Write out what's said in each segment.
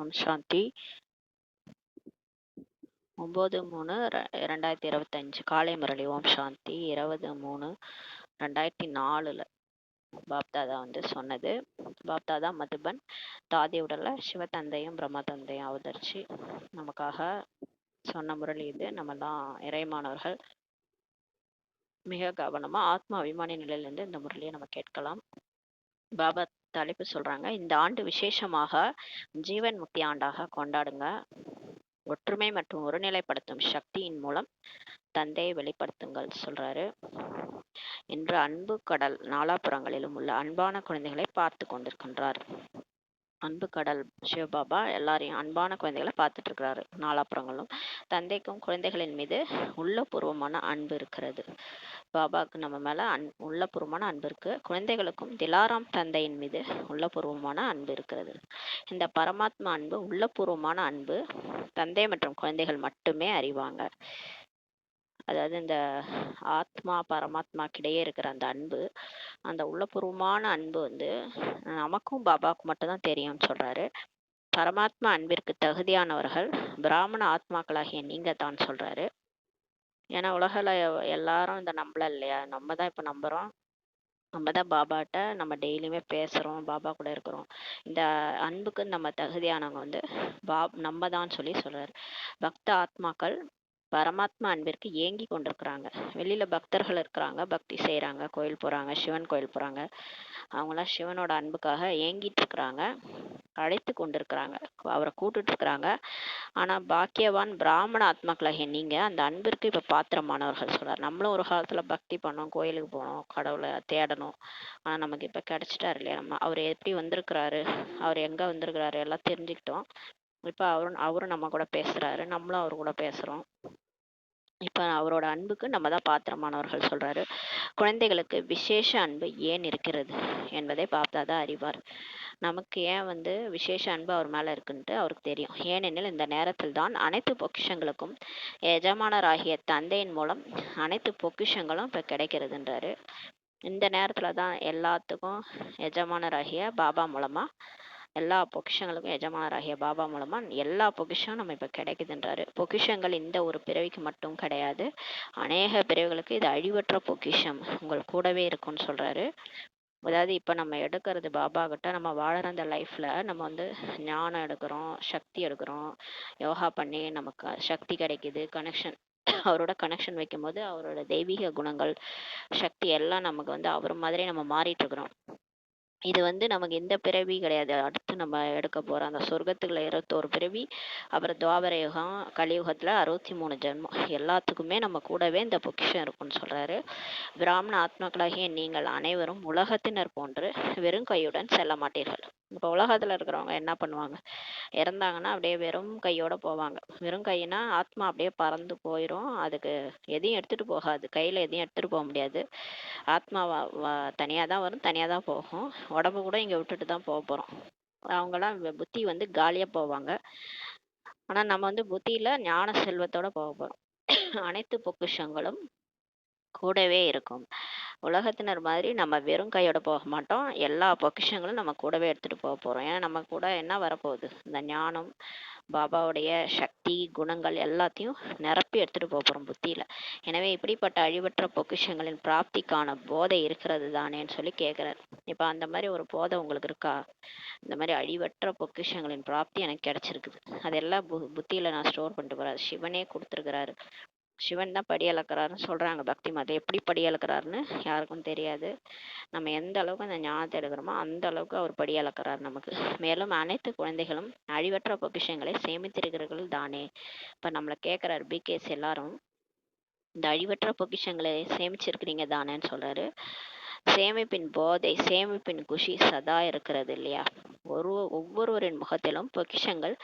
ஓம் சாந்தி. 9/3/2025 காலை முரளி. ஓம் சாந்தி. 20/3/2004 பாப்தாதா சொன்னது. பாப்தாதா மதுபன் தாதி உடல சிவத்தந்தையும் பிரம்ம தந்தையும் அவதரிச்சு நமக்காக சொன்ன முரளி இது. நம்மலாம் இறைமானவர்கள் மிக கவனமா ஆத்மா அபிமானி நிலையிலிருந்து இந்த முரளியை நம்ம கேட்கலாம். பாபா தலைப்பு சொல்றாங்க, இந்த ஆண்டு விசேஷமாக ஜீவன் முக்தி ஆண்டாக கொண்டாடுங்க. ஒற்றுமை மற்றும் ஒருநிலைப்படுத்தும் சக்தியின் மூலம் தந்தையை வெளிப்படுத்துங்கள் சொல்றாரு. இன்று அன்பு கடல் நாலாபுறங்களிலும் உள்ள அன்பான குழந்தைகளை பார்த்து கொண்டிருக்கின்றார். அன்பு கடல் சிவபாபா எல்லாரையும் அன்பான குழந்தைகளை பார்த்துட்டு இருக்கிறாரு நாலாபுறங்களும். தந்தைக்கும் குழந்தைகளின் மீது உள்ளபூர்வமான அன்பு இருக்கிறது. பாபாவுக்கு நம்ம மேல உள்ளபூர்வமான அன்பு இருக்கு. குழந்தைகளுக்கும் திலாராம் தந்தையின் மீது உள்ளபூர்வமான அன்பு இருக்கிறது. இந்த பரமாத்மா அன்பு, உள்ளபூர்வமான அன்பு தந்தை மற்றும் குழந்தைகள் மட்டுமே அறிவாங்க. அதாவது இந்த ஆத்மா பரமாத்மாக்கிடையே இருக்கிற அந்த அன்பு, அந்த உள்ளபூர்வமான அன்பு நமக்கும் பாபாவுக்கு மட்டும்தான் தெரியும்னு சொல்றாரு. பரமாத்மா அன்பிற்கு தகுதியானவர்கள் பிராமண ஆத்மாக்களாகிய நீங்க தான் சொல்றாரு. ஏன்னா உலகில் எல்லாரும் இந்த நம்பல இல்லையா, நம்ம தான் இப்போ நம்புறோம். நம்ம தான் பாபாட்ட நம்ம டெய்லியுமே பேசுகிறோம், பாபா கூட இருக்கிறோம். இந்த அன்புக்கு நம்ம தகுதியானவங்க நம்ம தான் சொல்கிறாரு. பக்த ஆத்மாக்கள் பரமாத்மா அன்பிற்கு ஏங்கி கொண்டிருக்கிறாங்க. வெளியில் பக்தர்கள் இருக்கிறாங்க, பக்தி செய்கிறாங்க, கோயில் போகிறாங்க, சிவன் கோயில் போகிறாங்க. அவங்களாம் சிவனோட அன்புக்காக ஏங்கிட்டு இருக்கிறாங்க, அழைத்து கொண்டிருக்கிறாங்க, அவரை கூட்டுட்டு இருக்கிறாங்க. ஆனால் பாக்கியவான் பிராமண ஆத்மாக்களாகிய நீங்கள் அந்த அன்பிற்கு இப்போ பாத்திரமானவர்கள் சொல்கிறார். நம்மளும் ஒரு காலத்தில் பக்தி பண்ணோம், கோயிலுக்கு போனோம், கடவுளை தேடணும். ஆனால் நமக்கு இப்போ கிடைச்சிட்டாரு இல்லையா, நம்ம அவர் எப்படி வந்திருக்கிறாரு, அவர் எங்கே வந்திருக்கிறாரு எல்லாம் தெரிஞ்சுக்கிட்டோம். இப்போ அவரும் நம்ம கூட பேசுகிறாரு, நம்மளும் அவர் கூட பேசுகிறோம். இப்போ அவரோட அன்புக்கு நம்ம தான் பாத்திரமானவர்கள் சொல்கிறாரு. குழந்தைகளுக்கு விசேஷ அன்பு ஏன் இருக்கிறது என்பதை பாப்தாதா அறிவார். நமக்கு ஏன் விசேஷ அன்பு அவர் மேலே இருக்குன்ட்டு அவருக்கு தெரியும். ஏனெனில் இந்த நேரத்தில் தான் அனைத்து பொக்கிஷங்களுக்கும் எஜமானராகிய தந்தையின் மூலம் அனைத்து பொக்கிஷங்களும் இப்போ கிடைக்கிறதுன்றாரு. இந்த நேரத்தில் தான் எல்லாத்துக்கும் எஜமானராகிய பாபா மூலமாக, எல்லா பொக்கிஷங்களுக்கும் எஜமானராகிய பாபா மூலமா எல்லா பொக்கிஷம் நம்ம இப்ப கிடைக்குதுன்றாரு. பொக்கிஷங்கள் இந்த ஒரு பிறவிக்கு மட்டும் கிடையாது, அநேக பிறவிகளுக்கு இது அழிவற்ற பொக்கிஷம் உங்கள் கூடவே இருக்கும்னு சொல்றாரு. அதாவது இப்ப நம்ம எடுக்கிறது பாபா கிட்ட, நம்ம வாழற அந்த லைஃப்ல நம்ம ஞானம் எடுக்கிறோம், சக்தி எடுக்கிறோம், யோகா பண்ணி நமக்கு சக்தி கிடைக்குது, கனெக்ஷன் அவரோட கனெக்ஷன் வைக்கும் போது அவரோட தெய்வீக குணங்கள் சக்தி எல்லாம் நமக்கு அவர் மாதிரி நம்ம மாறிட்டு இருக்கிறோம். இது நமக்கு இந்த பிறவி கிடையாது, அடுத்து நம்ம எடுக்க போறோம் அந்த சொர்க்கத்துக்குள்ள 21 பிறவி, அப்புறம் துவாபர யுகம், கலியுகத்துல 63 ஜென்மம், எல்லாத்துக்குமே நம்ம கூடவே இந்த பொக்கிஷம் இருக்கும்னு சொல்றாரு. பிராமண ஆத்மாக்களாகிய நீங்கள் அனைவரும் உலகத்தினர் போன்று வெறும் கையுடன் செல்ல மாட்டீர்கள். இப்போ உலகத்துல இருக்கிறவங்க என்ன பண்ணுவாங்க, இறந்தாங்கன்னா அப்படியே வெறும் கையோட போவாங்க. வெறும் கையினா ஆத்மா அப்படியே பறந்து போயிடும், அதுக்கு எதையும் எடுத்துட்டு போகாது, கையில எதையும் எடுத்துட்டு போக முடியாது. ஆத்மா தனியாக தான் வரும், தனியாக தான் போகும். உடம்பு கூட இங்கே விட்டுட்டு தான் போக போகிறோம். அவங்களாம் புத்தி காலியாக போவாங்க. ஆனால் நம்ம புத்தியில் ஞான செல்வத்தோட போக போகிறோம். அனைத்து பொக்கிஷங்களும் கூடவே இருக்கும். உலகத்தினர் மாதிரி நம்ம வெறும் கையோட போக மாட்டோம், எல்லா பொக்கிஷங்களும் நம்ம கூடவே எடுத்துகிட்டு போக போகிறோம். ஏன்னா நம்ம கூட என்ன வரப்போகுது, இந்த ஞானம், பாபாவுடைய சக்தி, குணங்கள் எல்லாத்தையும் நிரப்பி எடுத்துகிட்டு போகிறோம் புத்தியில். எனவே இப்படிப்பட்ட அழிவற்ற பொக்கிஷங்களின் பிராப்திக்கான போதை இருக்கிறது தானேன்னு சொல்லி கேட்குறாரு. இப்போ அந்த மாதிரி ஒரு போதை உங்களுக்கு இருக்கா? இந்த மாதிரி அழிவற்ற பொக்கிஷங்களின் பிராப்தி எனக்கு கிடைச்சிருக்குது, அதெல்லாம் புத்தியில் நான் ஸ்டோர் பண்ணிட்டு போகிறாரு. சிவனே கொடுத்துருக்கிறாரு. சிவன் தான் படி அளக்கிறாருன்னு சொல்கிறாங்க பக்தி மதம். எப்படி படி அளக்கிறாருன்னு யாருக்கும் தெரியாது. நம்ம எந்த அளவுக்கு அந்த ஞானத்தை எடுக்கிறோமோ அந்த அளவுக்கு அவர் படி அளக்கிறார் நமக்கு. மேலும் அனைத்து குழந்தைகளும் அழிவற்ற பொக்கிஷங்களை சேமித்திருக்கிறீர்கள் தானே. இப்போ நம்மளை கேட்குறாரு பிகேஸ் எல்லாரும், இந்த அழிவற்ற பொக்கிஷங்களை சேமிச்சிருக்கிறீங்க தானேன்னு சொல்கிறாரு. சேமிப்பின் போதை, சேமிப்பின் குஷி சதா இருக்கிறது இல்லையா. ஒவ்வொருவரின் முகத்திலும் பொக்கிஷங்கள்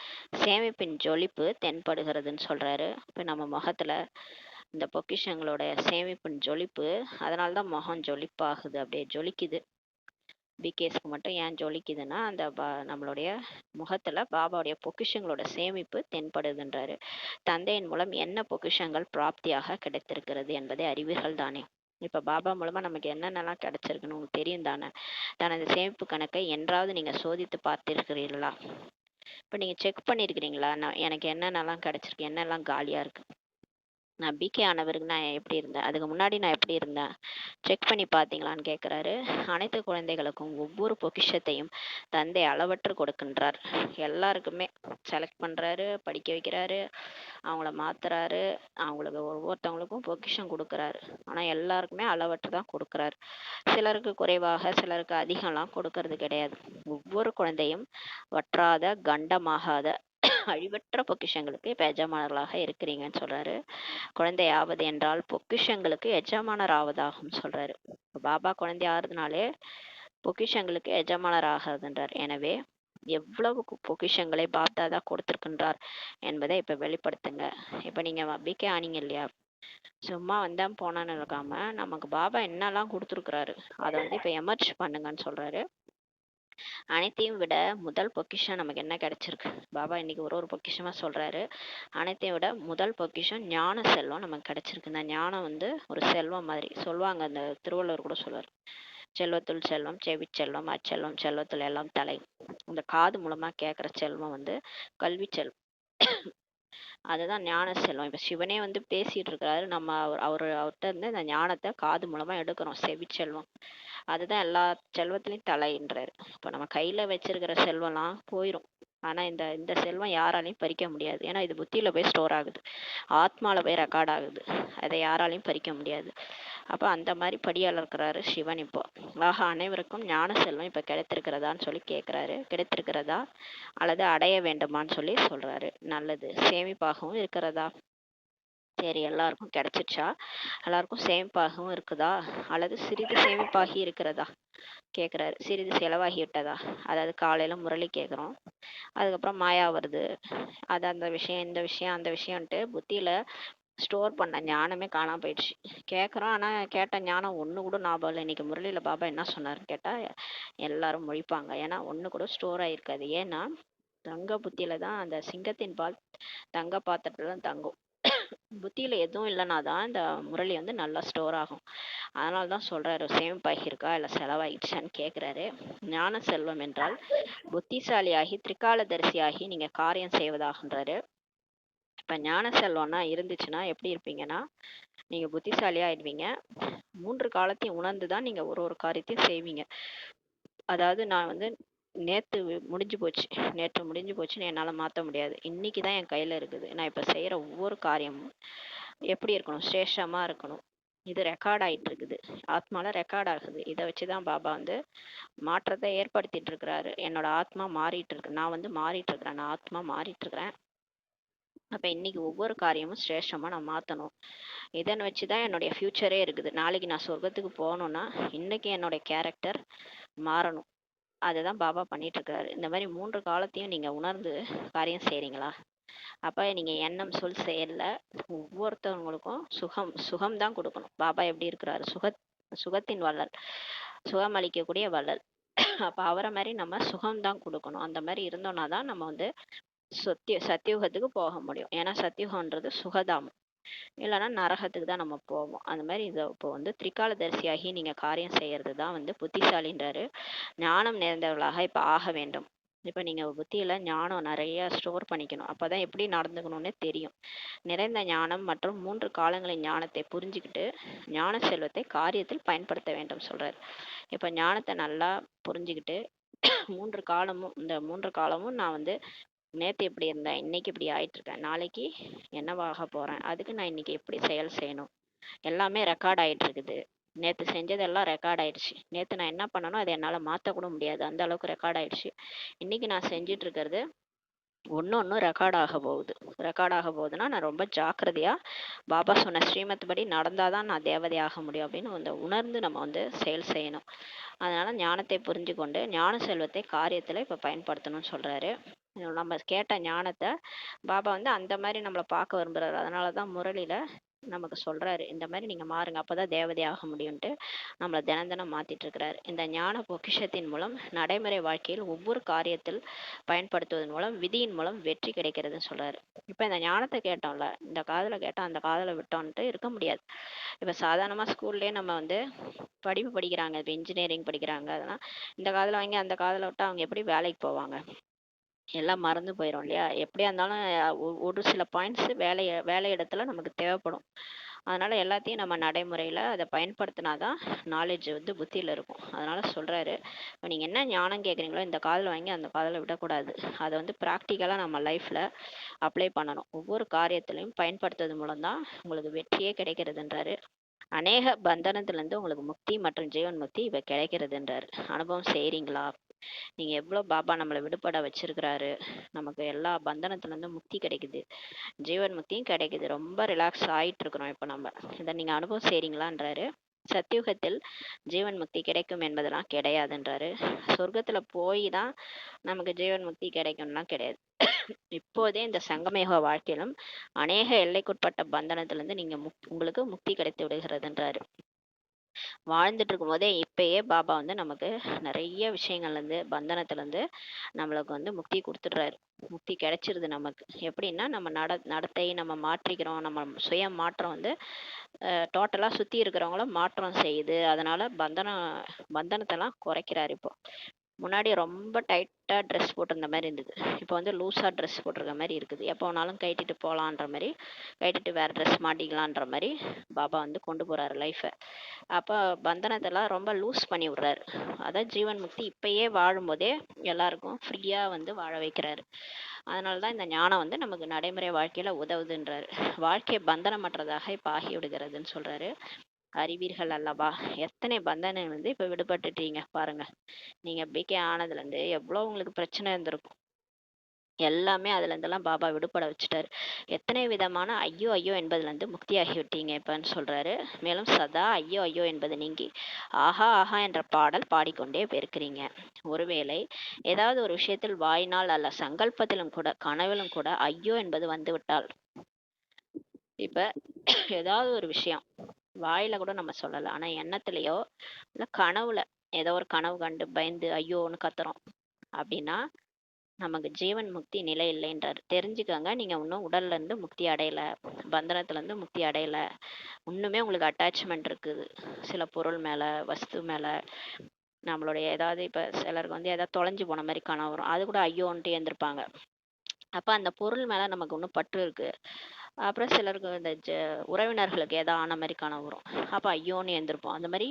சேமிப்பின் ஜொலிப்பு தென்படுகிறதுன்னு சொல்றாரு. இப்போ நம்ம முகத்துல இந்த பொக்கிஷங்களோட சேமிப்பின் ஜொலிப்பு, அதனால்தான் முகம் ஜொலிப்பாகுது, அப்படியே ஜொலிக்குது. பிகேஸ்க்கு மட்டும் ஏன் ஜொலிக்குதுன்னா அந்த நம்மளுடைய முகத்துல பாபாவுடைய பொக்கிஷங்களோட சேமிப்பு தென்படுதுன்றாரு. தந்தையின் மூலம் என்ன பொக்கிஷங்கள் பிராப்தியாக கிடைத்திருக்கிறது என்பதை அறிவீர்கள் தானே. இப்ப பாபா மூலமா நமக்கு என்னென்னலாம் கிடைச்சிருக்குன்னு உங்களுக்கு தெரியும் தானே. தனது சேமிப்பு கணக்கை என்றாவது நீங்க சோதித்து பார்த்திருக்கிறீர்களா? இப்போ நீங்கள் செக் பண்ணியிருக்கிறீங்களா? நான் எனக்கு என்னென்னலாம் கிடச்சிருக்கு, என்னெல்லாம் காலியாக இருக்கு. நான் பிகே ஆனவருக்கு நான் எப்படி இருந்தேன், அதுக்கு முன்னாடி நான் எப்படி இருந்தேன், செக் பண்ணி பார்த்தீங்களான்னு கேட்குறாரு. அனைத்து குழந்தைகளுக்கும் ஒவ்வொரு பொக்கிஷத்தையும் தந்தை அளவற்று கொடுக்கின்றார். எல்லாருக்குமே செலக்ட் பண்ணுறாரு, படிக்க வைக்கிறாரு, அவங்கள மாத்துறாரு, அவங்களுக்கு ஒவ்வொருத்தவங்களுக்கும் பொக்கிஷம் கொடுக்குறாரு. ஆனால் எல்லாருக்குமே அளவற்று தான் கொடுக்குறாரு. சிலருக்கு குறைவாக, சிலருக்கு அதிகம்லாம் கொடுக்கறது கிடையாது. ஒவ்வொரு குழந்தையும் வற்றாத கண்டமாகாத அழிவற்ற பொக்கிஷங்களுக்கு இப்போ எஜமானர்களாக இருக்கிறீங்கன்னு சொல்றாரு. குழந்தையாவது என்றால் பொக்கிஷங்களுக்கு எஜமானர் ஆவதாகும் சொல்றாரு. பாபா குழந்தை ஆறுதுனாலே பொக்கிஷங்களுக்கு எஜமானர் ஆகாதுன்றார். எனவே எவ்வளவு பொக்கிஷங்களை பாப்தாதா கொடுத்திருக்கின்றார் என்பதை இப்ப வெளிப்படுத்துங்க. இப்ப நீங்க பிகே ஆனீங்க இல்லையா, சும்மா வந்தா போனான்னு இருக்காம நமக்கு பாபா என்னெல்லாம் கொடுத்துருக்குறாரு அதை வந்து இப்ப எமர்ஜ் பண்ணுங்கன்னு சொல்றாரு. அனைத்தையும் விட முதல் பொக்கிஷம் நமக்கு என்ன கிடைச்சிருக்கு, பாபா இன்னைக்கு ஒரு ஒரு பொக்கிஷமா சொல்றாரு. அனைத்தையும் விட முதல் பொக்கிஷம் ஞான செல்வம் நமக்கு கிடைச்சிருக்கு. இந்த ஞானம் வந்து ஒரு செல்வம் மாதிரி சொல்லுவாங்க, அந்த திருவள்ளுவர் கூட சொல்லுவார், செல்வத்துள் செல்வம் செவிச்செல்வம் அச்செல்வம் செல்வத்துள் எல்லாம் தலை. இந்த காது மூலமா கேட்குற செல்வம் வந்து கல்வி செல்வம், அதுதான் ஞான செல்வம். இப்ப சிவனே வந்து பேசிட்டு இருக்காரு, நம்ம அவர்கிட்ட இருந்து இந்த ஞானத்தை காது மூலமா எடுக்கிறோம், செவிச்செல்வம். அதுதான் எல்லா செல்வத்திலையும் தலைன்றாரு. இப்ப நம்ம கையில வச்சிருக்கிற செல்வம்லாம் போயிடும், ஆனா இந்த இந்த செல்வம் யாராலையும் பறிக்க முடியாது. ஏன்னா இது புத்தியில போய் ஸ்டோர் ஆகுது, ஆத்மால போய் ரெக்கார்ட் ஆகுது, அதை யாராலையும் பறிக்க முடியாது. அப்ப அந்த மாதிரி படியால இருக்கிறாரு சிவன். இப்போ ஆக அனைவருக்கும் ஞான செல்வம் இப்ப கிடைத்திருக்கிறதான்னு சொல்லி கேட்கிறாரு. கிடைத்திருக்கிறதா அல்லது அடைய வேண்டுமான்னு சொல்லி சொல்றாரு. நல்லது. சேமிப்பாகவும் இருக்கிறதா? சரி, எல்லாருக்கும் கிடைச்சிச்சா? எல்லாருக்கும் சேமிப்பாகவும் இருக்குதா அல்லது சிறிது சேமிப்பாகி இருக்கிறதா கேட்குறாரு. சிறிது செலவாகி விட்டதா? அதாவது காலையில முரளி கேட்குறோம், அதுக்கப்புறம் மாயா வருது, அது அந்த விஷயம் இந்த விஷயம் அந்த விஷயம்ன்ட்டு புத்தியில ஸ்டோர் பண்ண ஞானமே காணாம போயிடுச்சு. கேட்குறோம், ஆனால் கேட்ட ஞானம் ஒன்று கூட ஞாபகம் இல்லை. இன்னைக்கு முரளியில் பாபா என்ன சொன்னாருன்னு கேட்டால் எல்லாரும் முழிப்பாங்க. ஏன்னா ஒன்று கூட ஸ்டோர் ஆகிருக்காது. ஏன்னா தங்க புத்தியில தான் அந்த சிங்கத்தின் பால் தங்க பாத்திரத்துல தான் தங்கும். புத்தியில எதுவும் இல்லைனா தான் இந்த முரளி வந்து நல்லா ஸ்டோர் ஆகும். அதனால தான் சொல்றாரு, சேமிப்பாகியிருக்கா இல்லை செலவாகிடுச்சான்னு கேட்குறாரு. ஞான செல்வம் என்றால் புத்திசாலியாகி திரிகாலதரிசியாகி நீங்க காரியம் செய்வதாகன்றாரு. இப்ப ஞான செல்வம்னா இருந்துச்சுன்னா எப்படி இருப்பீங்கன்னா, நீங்க புத்திசாலியா ஆயிடுவீங்க. 3 காலத்தையும் உணர்ந்துதான் நீங்க ஒரு ஒரு காரியத்தையும் செய்வீங்க. அதாவது நான் வந்து நேத்து முடிஞ்சு போச்சு, நேற்று முடிஞ்சு போச்சுன்னு என்னால மாத்த முடியாது. இன்னைக்குதான் என் கையில இருக்குது. நான் இப்ப செய்யற ஒவ்வொரு காரியமும் எப்படி இருக்கணும், சிரேஷ்டமா இருக்கணும். இது ரெக்கார்ட் ஆயிட்டு இருக்குது, ஆத்மால ரெக்கார்ட் ஆகுது. இதை வச்சுதான் பாபா வந்து மாற்றத்தை ஏற்படுத்திட்டு இருக்கிறாரு. என்னோட ஆத்மா மாறிட்டு இருக்கு, நான் வந்து மாறிட்டு இருக்கிறேன், நான் ஆத்மா மாறிட்டு இருக்கிறேன். அப்ப இன்னைக்கு ஒவ்வொரு காரியமும் சிரேஷ்டமா நான் மாத்தணும். இதன் வச்சுதான் என்னுடைய ஃபியூச்சரே இருக்குது. நாளைக்கு நான் சொர்க்கத்துக்கு போகணும்னா இன்னைக்கு என்னுடைய கேரக்டர் மாறணும். அதுதான் பாபா பண்ணிட்டு இருக்காரு. இந்த மாதிரி 3 காலத்தையும் நீங்க உணர்ந்து காரியம் செய்றீங்களா? அப்ப நீங்க எண்ணம் சொல் செயல்ல ஒவ்வொருத்தவங்களுக்கும் சுகம் தான் கொடுக்கணும். பாபா எப்படி இருக்கிறாரு, சுகத்தின் வள்ளல், சுகம் அளிக்கக்கூடிய வள்ளல். அப்ப அவரை மாதிரி நம்ம சுகம்தான் கொடுக்கணும். அந்த மாதிரி இருந்தோம்னா தான் நம்ம வந்து சத்தியுகத்துக்கு போக முடியும். ஏன்னா சத்தியுகன்றது சுகதாமம், இல்லைன்னா நரகத்துக்கு தான் நம்ம போவோம். அந்த மாதிரி இதை இப்போ வந்து திரிகாலதரிசியாகி நீங்க காரியம் செய்யறது தான் வந்து புத்திசாலின்றாரு. ஞானம் நிறைந்தவர்களாக இப்ப ஆக வேண்டும். இப்ப நீங்க புத்தியில ஞானம் நிறைய ஸ்டோர் பண்ணிக்கணும், அப்பதான் எப்படி நடந்துக்கணும்னு தெரியும். நிறைந்த ஞானம் மற்றும் 3 காலங்களின் ஞானத்தை புரிஞ்சுக்கிட்டு ஞான செல்வத்தை காரியத்தில் பயன்படுத்த வேண்டும் சொல்றாரு. இப்ப ஞானத்தை நல்லா புரிஞ்சுக்கிட்டு 3 காலமும், இந்த 3 காலமும் நான் வந்து நேத்து இப்படி இருந்தேன், இன்னைக்கு இப்படி ஆயிட்டு இருக்கேன், நாளைக்கு என்னவாக போறேன், அதுக்கு நான் இன்னைக்கு எப்படி செயல் செய்யணும், எல்லாமே ரெக்கார்ட் ஆயிட்டு இருக்குது. நேத்து செஞ்சதெல்லாம் ரெக்கார்ட் ஆயிடுச்சு. நேத்து நான் என்ன பண்ணணும் அதை என்னால மாத்த கூட முடியாது, அந்த அளவுக்கு ரெக்கார்ட் ஆயிடுச்சு. இன்னைக்கு நான் செஞ்சிட்டு இருக்கிறது ஒன்னு ரெக்கார்ட் ஆக போகுது. ரெக்கார்ட் ஆக போகுதுன்னா நான் ரொம்ப ஜாக்கிரதையா பாபா சொன்ன ஸ்ரீமத் படி நடந்தாதான் நான் தேவதையாக முடியும் அப்படின்னு அந்த உணர்ந்து நம்ம வந்து செயல் செய்யணும். அதனால ஞானத்தை புரிஞ்சு கொண்டு ஞான செல்வத்தை காரியத்துல இப்ப பயன்படுத்தணும்னு சொல்றாரு. நம்ம கேட்ட ஞானத்தை பாபா வந்து அந்த மாதிரி நம்மளை பார்க்க விரும்புறாரு. அதனாலதான் முரளியில நமக்கு சொல்றாரு, இந்த மாதிரி நீங்க மாறுங்க, அப்பதான் தேவதையாக முடியும்ட்டு நம்மளை தினம் தினம் மாத்திட்டு இருக்கிறாரு. இந்த ஞான பொக்கிஷத்தின் மூலம் நடைமுறை வாழ்க்கையில் ஒவ்வொரு காரியத்தில் பயன்படுத்துவதன் மூலம் விதியின் மூலம் வெற்றி கிடைக்கிறதுன்னு சொல்றாரு. இப்ப இந்த ஞானத்தை கேட்டோம்ல, இந்த காதுல கேட்டோம் அந்த காதுல விட்டோம்ட்டு இருக்க முடியாது. இப்ப சாதாரணமா ஸ்கூல்லயே நம்ம வந்து படிப்பு படிக்கிறாங்க, இப்ப இன்ஜினியரிங் படிக்கிறாங்க, அதெல்லாம் இந்த காதுல வாங்கி அந்த காதுல விட்டா அவங்க எப்படி வேலைக்கு போவாங்க? எல்லாம் மறந்து போயிரும் இல்லையா? எப்படியா இருந்தாலும் ஒரு சில பாயிண்ட்ஸ் வேலை இடத்துல நமக்கு தேவைப்படும். அதனால எல்லாத்தையும் நம்ம நடைமுறையில அத பயன்படுத்தினா தான் நாலேட்ஜ் வந்து புத்தியில இருக்கும். அதனால சொல்றாரு, இப்ப நீங்க என்ன ஞானம் கேட்குறீங்களோ இந்த காதுல வாங்கி அந்த காதுல விடக்கூடாது. அத வந்து பிராக்டிகலா நம்ம லைஃப்ல அப்ளை பண்ணணும். ஒவ்வொரு காரியத்திலயும் பயன்படுத்துவது மூலம் தான் உங்களுக்கு வெற்றியே கிடைக்கிறதுன்றாரு. அநேக பந்தனத்திலிருந்து உங்களுக்கு முக்தி மற்றும் ஜீவன் முக்தி இப்ப கிடைக்கிறதுன்றாரு. அனுபவம் செய்றீங்களா? நீங்க எவ்வளோ பாபா நம்மள விடுபட வச்சிருக்கிறாரு. நமக்கு எல்லா பந்தனத்துல இருந்து முக்தி கிடைக்குது. ஜீவன் முக்தியும் கிடைக்குது. ரொம்ப ரிலாக்ஸ் ஆயிட்டு இருக்கிறோம் இப்ப நம்ம. இதை நீங்க அனுபவம் செய்றீங்களான்றாரு. சத்தியுகத்தில் ஜீவன் முக்தி கிடைக்கும் என்பதெல்லாம் கிடையாதுன்றாரு. சொர்க்கத்துல போய் தான் நமக்கு ஜீவன் முக்தி கிடைக்கும்லாம் கிடையாது. இப்போதே இந்த சங்கமயுக வாழ்க்கையிலும் அநேக எல்லைக்குட்பட்ட பந்தனத்திலிருந்து நீங்க உங்களுக்கு முக்தி கிடைத்து விடுகிறதுன்றாரு. வாழ்ந்துட்டு இருக்கும் போதே இப்பயே பாபா வந்து நமக்கு நிறைய விஷயங்கள்ல இருந்து பந்தனத்துல இருந்து நம்மளுக்கு வந்து முக்தி கொடுத்துடுறாரு. முக்தி கிடைச்சிருது நமக்கு. எப்படின்னா நம்ம நடத்தை நம்ம மாற்றிக்கிறோம். நம்ம சுய மாற்றம் வந்து டோட்டலா சுத்தி இருக்கிறவங்கள மாற்றம் செய்யுது. அதனால பந்தனத்தெல்லாம் குறைக்கிறாரு இப்போ. முன்னாடி ரொம்ப டைட்டா ட்ரெஸ் போட்டிருந்த மாதிரி இருந்தது. இப்போ வந்து லூஸா ட்ரெஸ் போட்டிருக்க மாதிரி இருக்குது. எப்போ வேணாலும் கட்டிட்டு போகலான்ற மாதிரி, கட்டிட்டு வேற ட்ரெஸ் மாட்டிக்கலான்ற மாதிரி பாபா வந்து கொண்டு போறாரு லைஃபை. அப்போ பந்தனத்தெல்லாம் ரொம்ப லூஸ் பண்ணி விடுறாரு. அதான் ஜீவன் முக்தி இப்பயே வாழும்போதே எல்லாருக்கும் ஃப்ரீயா வந்து வாழ வைக்கிறாரு. அதனாலதான் இந்த ஞானம் வந்து நமக்கு நடைமுறை வாழ்க்கையில உதவுதுன்றாரு. வாழ்க்கையை பந்தனமற்றதாக இப்ப ஆகி விடுகிறதுன்னு சொல்றாரு. அறிவீர்கள் அல்லவா? எத்தனை பந்தனம் வந்து இப்ப விடுபட்டுட்டீங்க பாருங்க. நீங்க பிகே ஆனதுல இருந்து எவ்வளவு உங்களுக்கு பிரச்சனை இருந்திருக்கும். எல்லாமே அதுல இருந்தெல்லாம் பாபா விடுபட வச்சுட்டாரு. எத்தனை விதமான ஐயோ ஐயோ என்பதுல இருந்து முக்தியாகி விட்டீங்க இப்பன்னு சொல்றாரு. மேலும் சதா ஐயோ ஐயோ என்பது நீங்கி ஆஹா ஆஹா என்ற பாடல் பாடிக்கொண்டே பெருக்கிறீங்க. ஒருவேளை ஏதாவது ஒரு விஷயத்தில் வாயினால் அல்ல சங்கல்பத்திலும் கூட கனவிலும் கூட ஐயோ என்பது வந்து விட்டால், இப்ப ஏதாவது ஒரு விஷயம் வாயில கூட நம்ம சொல்லல, ஆனா எண்ணத்திலேயோ இல்ல கனவுல ஏதோ ஒரு கனவு கண்டு பயந்து ஐயோன்னு கத்துறோம் அப்படின்னா நமக்கு ஜீவன் முக்தி நிலை இல்லைன்றாரு. தெரிஞ்சுக்கோங்க, நீங்க இன்னும் உடல்ல இருந்து முக்தி அடையல, பந்தனத்துல இருந்து முக்தி அடையல. இன்னுமே உங்களுக்கு அட்டாச்மெண்ட் இருக்குது சில பொருள் மேல, வஸ்து மேல. நம்மளுடைய ஏதாவது இப்ப சிலருக்கு வந்து ஏதாவது தொலைஞ்சு போன மாதிரி கனவு வரும். அது கூட ஐயோன்ட்டு எழுந்திருப்பாங்க. அப்ப அந்த பொருள் மேல நமக்கு இன்னும் பற்று இருக்கு. அப்புறம் சிலருக்கு இந்த உறவினர்களுக்கு ஏதாவது ஆன மாதிரி கனவு வரும். அப்ப ஐயோன்னு எழுந்திருப்போம் அந்த மாதிரி.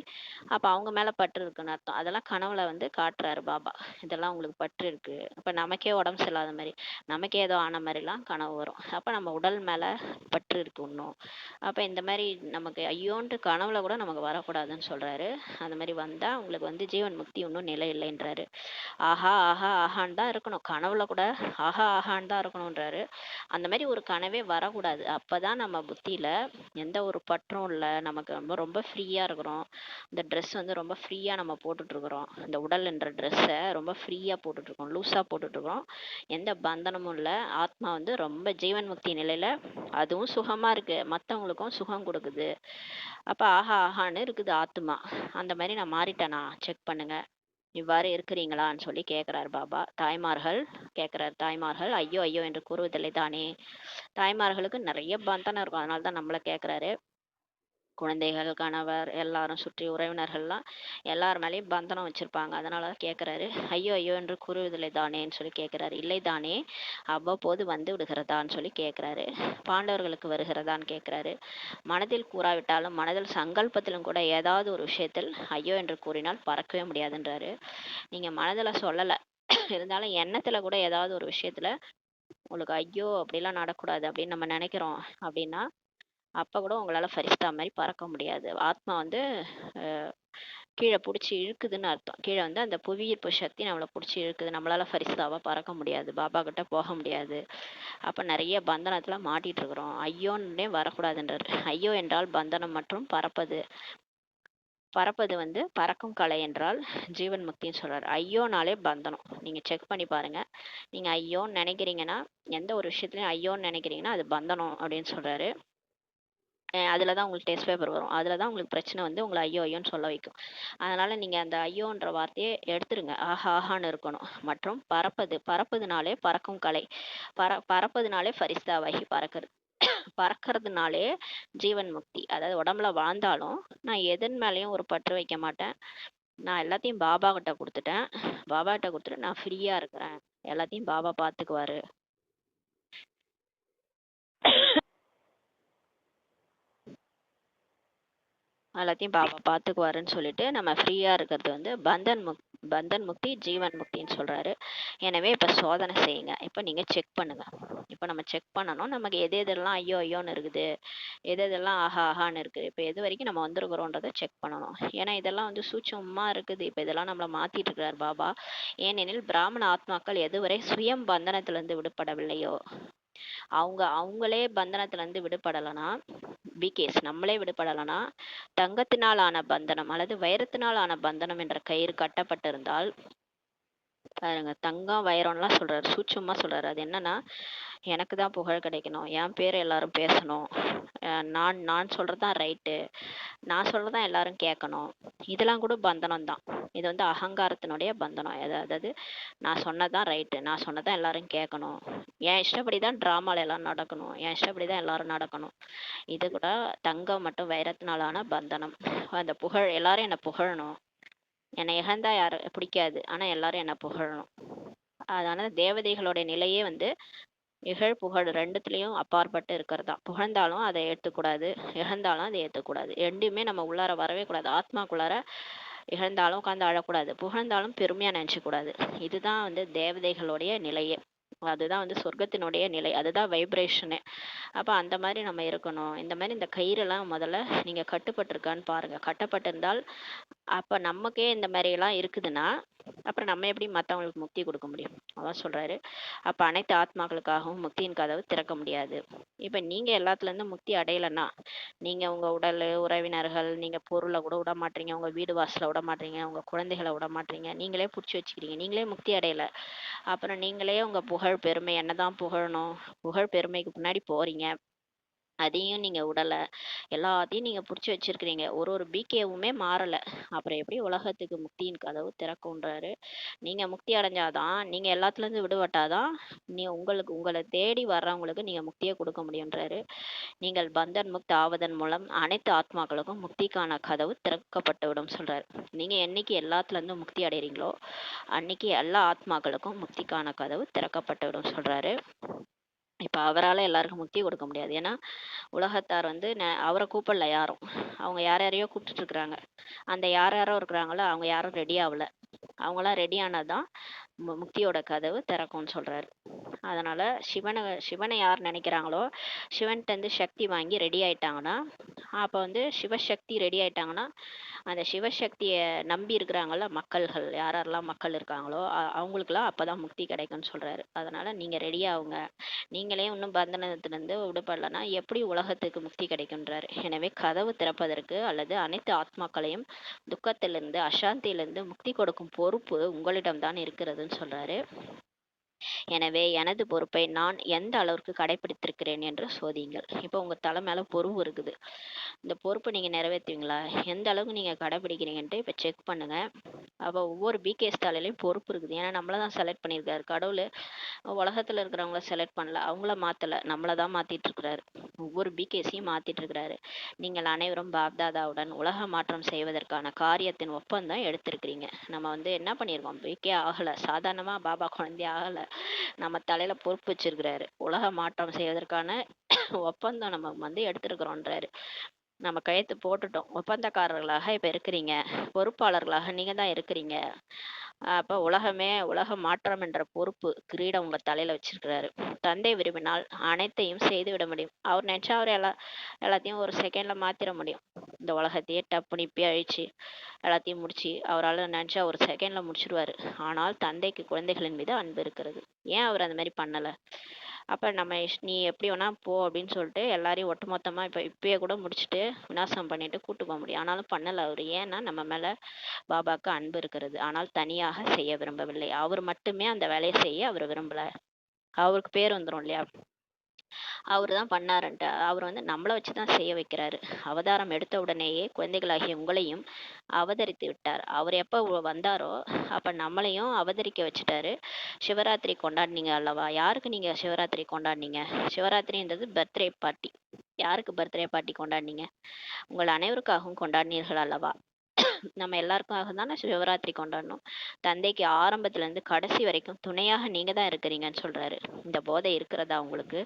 அப்ப அவங்க மேல பற்று இருக்குன்னு அர்த்தம். அதெல்லாம் கனவுல வந்து காட்டுறாரு பாபா. இதெல்லாம் உங்களுக்கு பற்று இருக்கு. அப்ப நமக்கே உடம்பு சரியில்லாத மாதிரி, நமக்கே ஏதோ ஆன மாதிரிலாம் கனவு வரும். அப்ப நம்ம உடல் மேல பற்று இருக்கு இன்னும். அப்ப இந்த மாதிரி நமக்கு ஐயோன்ட்டு கனவுல கூட நமக்கு வரக்கூடாதுன்னு சொல்றாரு. அந்த மாதிரி வந்தா உங்களுக்கு வந்து ஜீவன் முக்தி இன்னும் நிலை இல்லைன்றாரு. ஆஹா ஆஹா ஆஹான்னு தான் இருக்கணும். கனவுல கூட ஆஹா ஆஹான்னு தான் இருக்கணும்ன்றாரு. அந்த மாதிரி ஒரு கனவே வரக்கூடாது. அப்பதான் நம்ம புத்தியில எந்த ஒரு பற்றும் இல்லை. நமக்கு ரொம்ப ரொம்ப ஃப்ரீயா இருக்கிறோம். இந்த ட்ரெஸ் வந்து ரொம்ப ஃப்ரீயா நம்ம போட்டுட்டு இருக்கிறோம். இந்த உடல் என்ற ட்ரெஸ்ஸை ரொம்ப ஃப்ரீயா போட்டுட்டு இருக்கோம், லூஸா போட்டுட்டு இருக்கோம். எந்த பந்தனமும் இல்லை. ஆத்மா வந்து ரொம்ப ஜீவன் முக்தி நிலையில அதுவும் சுகமா இருக்கு, மற்றவங்களுக்கும் சுகம் கொடுக்குது. அப்ப ஆஹா ஆஹான்னு இருக்குது ஆத்மா. அந்த மாதிரி நான் மாறிட்டேனா செக் பண்ணுங்க. இவ்வாறு இருக்கிறீங்களான்னு சொல்லி கேட்கிறார் பாபா. தாய்மார்கள் ஐயோ ஐயோ என்று கூறுவதில்லை தானே. தாய்மார்களுக்கு நிறைய பந்தனம் இருக்கும். அதனால தான் நம்மளை கேட்கிறாரு. குழந்தைகள், கணவர், எல்லாரும் சுற்றி உறவினர்கள்லாம் எல்லார் மேலேயும் பந்தனம் வச்சிருப்பாங்க. அதனாலதான் கேட்கிறாரு. ஐயோ ஐயோ என்று கூறுவதில்லை தானேன்னு சொல்லி கேட்கிறாரு. இல்லை தானே, அவ்வப்போது வந்து விடுகிறதான்னு சொல்லி கேட்கிறாரு. பாண்டவர்களுக்கு வருகிறதான்னு கேட்கிறாரு. மனதில் கூறாவிட்டாலும் மனதில் சங்கல்பத்திலும் கூட ஏதாவது ஒரு விஷயத்தில் ஐயோ என்று கூறினால் பறக்கவே முடியாதுன்றாரு. நீங்க மனதுல சொல்லல, இருந்தாலும் எண்ணத்துல கூட ஏதாவது ஒரு விஷயத்துல உங்களுக்கு ஐயோ அப்படிலாம் நடக்கூடாது அப்படின்னு நம்ம நினைக்கிறோம் அப்படின்னா அப்ப கூட உங்களால ஃபரிஸ்தா மாதிரி பறக்க முடியாது. ஆத்மா வந்து கீழே பிடிச்சி இழுக்குதுன்னு அர்த்தம். கீழே வந்து அந்த புவியீர்ப்பு சக்தி நம்மளை பிடிச்சி இழுக்குது. நம்மளால ஃபரிஸ்தாவா பறக்க முடியாது, பாபா கிட்ட போக முடியாது. அப்ப நிறைய பந்தனத்துல மாட்டிட்டு இருக்கிறோம். ஐயோன்னே வரக்கூடாதுன்றாரு. ஐயோ என்றால் பந்தனம் மற்றும் பறப்பது. பறப்பது வந்து பறக்கும் கலை என்றால் ஜீவன் முக்தின்னு சொல்றாரு. ஐயோனாலே பந்தனம். நீங்க செக் பண்ணி பாருங்க. நீங்க ஐயோன்னு நினைக்கிறீங்கன்னா, எந்த ஒரு விஷயத்துலயும் ஐயோன்னு நினைக்கிறீங்கன்னா அது பந்தனம் அப்படின்னு சொல்றாரு. அதில் தான் உங்களுக்கு டெஸ்ட் பேப்பர் வரும். அதில் தான் உங்களுக்கு பிரச்சனை வந்து உங்களை ஐயோ ஐயோன்னு சொல்ல வைக்கும். அதனால நீங்கள் அந்த ஐயோன்ற வார்த்தையை எடுத்துருங்க. ஆஹா ஆஹான்னு இருக்கணும். மற்றும் பறப்பதுனாலே பறக்கும் கலை. பறப்பதுனாலே ஃபரிஸ்தாவாகி பறக்கிறது. பறக்கிறதுனாலே ஜீவன் முக்தி. அதாவது உடம்புல வாழ்ந்தாலும் நான் எதன் மேலேயும் ஒரு பற்று வைக்க மாட்டேன். நான் எல்லாத்தையும் பாபா கிட்ட கொடுத்துட்டேன். பாபா கிட்ட கொடுத்துட்டு நான் ஃப்ரீயா இருக்கிறேன். எல்லாத்தையும் பாபா பார்த்துக்குவாரு. எல்லாத்தையும் பாபா பார்த்துக்குவாருன்னு சொல்லிட்டு நம்ம ஃப்ரீயாக இருக்கிறது வந்து பந்தன் முக்தி ஜீவன் முக்தின்னு சொல்கிறாரு. எனவே இப்போ சோதனை செய்யுங்க. இப்போ நீங்கள் செக் பண்ணுங்கள். இப்போ நம்ம செக் பண்ணணும், நமக்கு எது எதெல்லாம் ஐயோ ஐயோன்னு இருக்குது, எது எதெல்லாம் ஆஹா ஆஹான்னு இருக்குது, இப்போ எது வரைக்கும் நம்ம வந்துருக்குறோன்றதை செக் பண்ணணும். ஏன்னா இதெல்லாம் வந்து சூட்சமாக இருக்குது. இப்போ இதெல்லாம் நம்மளை மாற்றிட்டு இருக்கிறார் பாபா. ஏனெனில் பிராமண ஆத்மாக்கள் எதுவரை சுயம் பந்தனத்திலிருந்து விடுபடவில்லையோ, அவங்களே பந்தனத்திலிருந்து விடுபடலைன்னா, பிகேஸ் நம்மளே விடுபடலைன்னா, தங்கத்தினால் ஆன பந்தனம் அல்லது வைரத்தினால் ஆன பந்தனம் என்ற கயிறு கட்டப்பட்டிருந்தால், பாருங்க, தங்கம் வைரம்லாம் சொல்றாரு, சூட்சமா சொல்றாரு. அது என்னன்னா, எனக்கு தான் புகழ் கிடைக்கணும், என் பேர் எல்லாரும் பேசணும், நான் நான் சொல்றதுதான் ரைட்டு, நான் சொல்றதான் எல்லாரும் கேட்கணும், இதெல்லாம் கூட பந்தனம் தான். இது வந்து அகங்காரத்தினுடைய பந்தனம். அதாவது நான் சொன்னதான் ரைட்டு, நான் சொன்னதான் எல்லாரும் கேட்கணும், என் இஷ்டப்படி தான் ட்ராமால எல்லாம் நடக்கணும், என் இஷ்டப்படி தான் எல்லாரும் நடக்கணும். இது கூட தங்கம் மற்றும் வைரத்தினாலான பந்தனம். அந்த புகழ், எல்லாரும் என்னை புகழணும், என்னை இழந்தா யாரும் பிடிக்காது, ஆனா எல்லாரும் என்னை புகழணும். அதனால தேவதைகளுடைய நிலையே வந்து இகழ் புகழ் ரெண்டுத்துலேயும் அப்பாற்பட்டு இருக்கிறதா. புகழ்ந்தாலும் அதை ஏற்றுக்கூடாது, இழந்தாலும் அதை ஏற்றுக்கூடாது. ரெண்டுமே நம்ம உள்ளார வரவே கூடாது. ஆத்மாக்குள்ளார இழந்தாலும் உட்காந்து அழக்கூடாது, புகழ்ந்தாலும் பெருமையாக நினச்சிக்கூடாது. இதுதான் வந்து தேவதைகளுடைய நிலையே. அதுதான் வந்து சொர்க்கத்தினுடைய நிலை, அதுதான் வைப்ரேஷனு. அப்போ அந்த மாதிரி நம்ம இருக்கணும். இந்த மாதிரி இந்த கயிறெல்லாம் முதல்ல நீங்கள் கட்டுப்பட்டிருக்கான்னு பாருங்கள். கட்டப்பட்டிருந்தால் அப்போ நமக்கே இந்த மாதிரியெல்லாம் இருக்குதுன்னா அப்புறம் நம்ம எப்படி மற்றவங்களுக்கு முக்தி கொடுக்க முடியும்? அதான் சொல்கிறாரு. அப்போ அனைத்து ஆத்மாக்களுக்காகவும் முக்தியின் கதவு திறக்க முடியாது. இப்போ நீங்கள் எல்லாத்துலேருந்து முக்தி அடையலைன்னா, நீங்கள் உங்கள் உடல், உறவினர்கள், நீங்கள் பொருளை கூட விட மாட்டீங்க, உங்கள் வீடு வாசலை விட மாட்டீங்க, உங்கள் குழந்தைகளை விட மாட்டீங்க, நீங்களே பிடிச்சி வச்சுக்கிறீங்க, நீங்களே முக்தி அடையலை, அப்புறம் நீங்களே உங்கள் புகழ் பெருமை என்ன தான் புகழணும், புகழ் பெருமைக்கு பின்னாடி போகிறீங்க, அதையும் நீங்கள் விடலை, எல்லாத்தையும் நீங்கள் பிடிச்சி வச்சிருக்கிறீங்க, ஒரு பிகேவுமே மாறலை, அப்புறம் எப்படி உலகத்துக்கு முக்தியின் கதவு திறக்கும்ன்றாரு. நீங்கள் முக்தி அடைஞ்சாதான், நீங்கள் எல்லாத்துலேருந்து விடுபட்டாதான் உங்களை தேடி வர்றவங்களுக்கு நீங்கள் முக்தியை கொடுக்க முடியுன்றாரு. நீங்கள் பந்தன் முக்தி ஆவதன் மூலம் அனைத்து ஆத்மாக்களுக்கும் முக்திக்கான கதவு திறக்கப்பட்டு விடும் சொல்கிறார். நீங்கள் என்னைக்கு எல்லாத்துலேருந்து முக்தி அடைகிறீங்களோ அன்னைக்கு எல்லா ஆத்மாக்களுக்கும் முக்திக்கான கதவு திறக்கப்பட்டு விடும் சொல்கிறாரு. இப்போ அவரால் எல்லாருக்கும் முக்தி கொடுக்க முடியாது. ஏன்னா உலகத்தார் வந்து அவரை கூப்பிடல யாரும், அவங்க யாரையோ கூப்பிட்டுட்டு இருக்கிறாங்க. அந்த யாரோ இருக்கிறாங்களோ அவங்க யாரும் ரெடி ஆகலை. அவங்களாம் ரெடி ஆனதான் முக்தியோட கதவு திறக்கும்னு சொல்கிறாரு. அதனால் சிவனை யார் நினைக்கிறாங்களோ, சிவன்கிட்டருந்து சக்தி வாங்கி ரெடி ஆயிட்டாங்கன்னா, அப்போ வந்து சிவசக்தி ரெடி ஆயிட்டாங்கன்னா, அந்த சிவசக்தியை நம்பி இருக்கிறாங்கள மக்கள்கள், யாரெல்லாம் மக்கள் இருக்காங்களோ அவங்களுக்குலாம் அப்போ தான் முக்தி கிடைக்கும்னு சொல்கிறாரு. அதனால் நீங்கள் ரெடி ஆகுங்க. நீங்களே இன்னும் பந்தனத்திலிருந்து விடுபடலைன்னா எப்படி உலகத்துக்கு முக்தி கிடைக்குன்றாரு. எனவே கதவு திறப்பதற்கு அல்லது அனைத்து ஆத்மாக்களையும் துக்கத்திலிருந்து, அசாந்தியிலிருந்து முக்தி கொடுக்கும் பொறுப்பு உங்களிடம்தான் இருக்கிறதுன்னு சொல்கிறாரு. எனவே எனது பொறுப்பை நான் எந்த அளவுக்கு கடைபிடித்திருக்கிறேன் என்று சோதியுங்கள். இப்போ உங்கள் தலை மேலே பொறுப்பு இருக்குது, இந்த பொறுப்பை நீங்கள் நிறைவேற்றுவீங்களா, எந்த அளவுக்கு நீங்கள் கடைபிடிக்கிறீங்கன்ட்டு இப்போ செக் பண்ணுங்கள். அப்போ ஒவ்வொரு பிகேஎஸ் தலையிலையும் பொறுப்பு இருக்குது. ஏன்னா நம்மளை தான் செலக்ட் பண்ணியிருக்காரு கடவுள். உலகத்தில் இருக்கிறவங்கள செலக்ட் பண்ணல, அவங்கள மாற்றலை, நம்மளை தான் மாற்றிட்டு இருக்கிறாரு. ஒவ்வொரு பிகேஸையும் மாற்றிட்டு இருக்கிறாரு. நீங்கள் அனைவரும் பாப்தாதாவுடன் உலக மாற்றம் செய்வதற்கான காரியத்தின் ஒப்பந்தம் எடுத்திருக்கிறீங்க. நம்ம வந்து என்ன பண்ணியிருக்கோம், பிகே ஆகலை, சாதாரணமாக பாபா குழந்தைய ஆகலை, நம்ம தலையில பொறுப்பு வச்சிருக்கிறாரு. உலக மாற்றம் செய்வதற்கான ஒப்பந்தம் நம்ம வந்து எடுத்திருக்கிறோன்றாரு. நம்ம கையெழுத்து போட்டுட்டோம், ஒப்பந்தக்காரர்களாக இப்போ இருக்கிறீங்க, பொறுப்பாளர்களாக நீங்கள் தான் இருக்கிறீங்க. அப்போ உலக மாற்றம் என்ற பொறுப்பு கிரீடம் உங்கள் தலையில் வச்சிருக்கிறாரு. தந்தை விரும்பினால் அனைத்தையும் செய்து விட முடியும். அவர் நினச்சா அவர் எல்லாத்தையும் ஒரு செகண்டில் மாற்றிட முடியும். இந்த உலகத்தையே டப்புனு இப்பயே அழிச்சு எல்லாத்தையும் முடிச்சு அவரால் நினச்சா ஒரு செகண்டில் முடிச்சிடுவார். ஆனால் தந்தைக்கு குழந்தைகளின் மீது அன்பு இருக்கிறது. ஏன் அவர் அந்த மாதிரி பண்ணலை? அப்போ நம்ம நீ எப்படி வேணா போ அப்படின்னு சொல்லிட்டு எல்லாரையும் ஒட்டுமொத்தமாக இப்பயே கூட முடிச்சுட்டு விநாசம் பண்ணிட்டு கூட்டு போக முடியும். ஆனாலும் பண்ணலை அவர். ஏன்னா நம்ம மேலே பாபாவுக்கு அன்பு இருக்கிறது. ஆனால் தனியாக செய்ய விரும்பவில்லை. அவர் மட்டுமே அந்த வேலையை செய்ய அவர் விரும்பலை. அவருக்கு பேர் வந்துடும் இல்லையா, அவர் தான் பண்ணாருன்ட்டு. அவர் வந்து நம்மளை வச்சு தான் செய்ய வைக்கிறாரு. அவதாரம் எடுத்த உடனேயே குழந்தைகளாகிய உங்களையும் அவதரித்து விட்டார். அவர் எப்போ வந்தாரோ அப்போ நம்மளையும் அவதரிக்க வச்சுட்டாரு. சிவராத்திரி கொண்டாடினீங்க அல்லவா? யாருக்கு நீங்கள் சிவராத்திரி கொண்டாடினீங்க? சிவராத்திரின்றது பர்த்டே பார்ட்டி. யாருக்கு பர்த்டே பார்ட்டி கொண்டாடினீங்க? உங்கள் அனைவருக்காகவும் கொண்டாடினீர்கள் அல்லவா? நம்ம எல்லாருக்காக தானே சிவராத்திரி கொண்டாடணும். தந்தைக்கு ஆரம்பத்துல இருந்து கடைசி வரைக்கும் துணையாக நீங்க தான் இருக்கிறீங்கன்னு சொல்றாரு. இந்த போதை இருக்கிறதா உங்களுக்கு?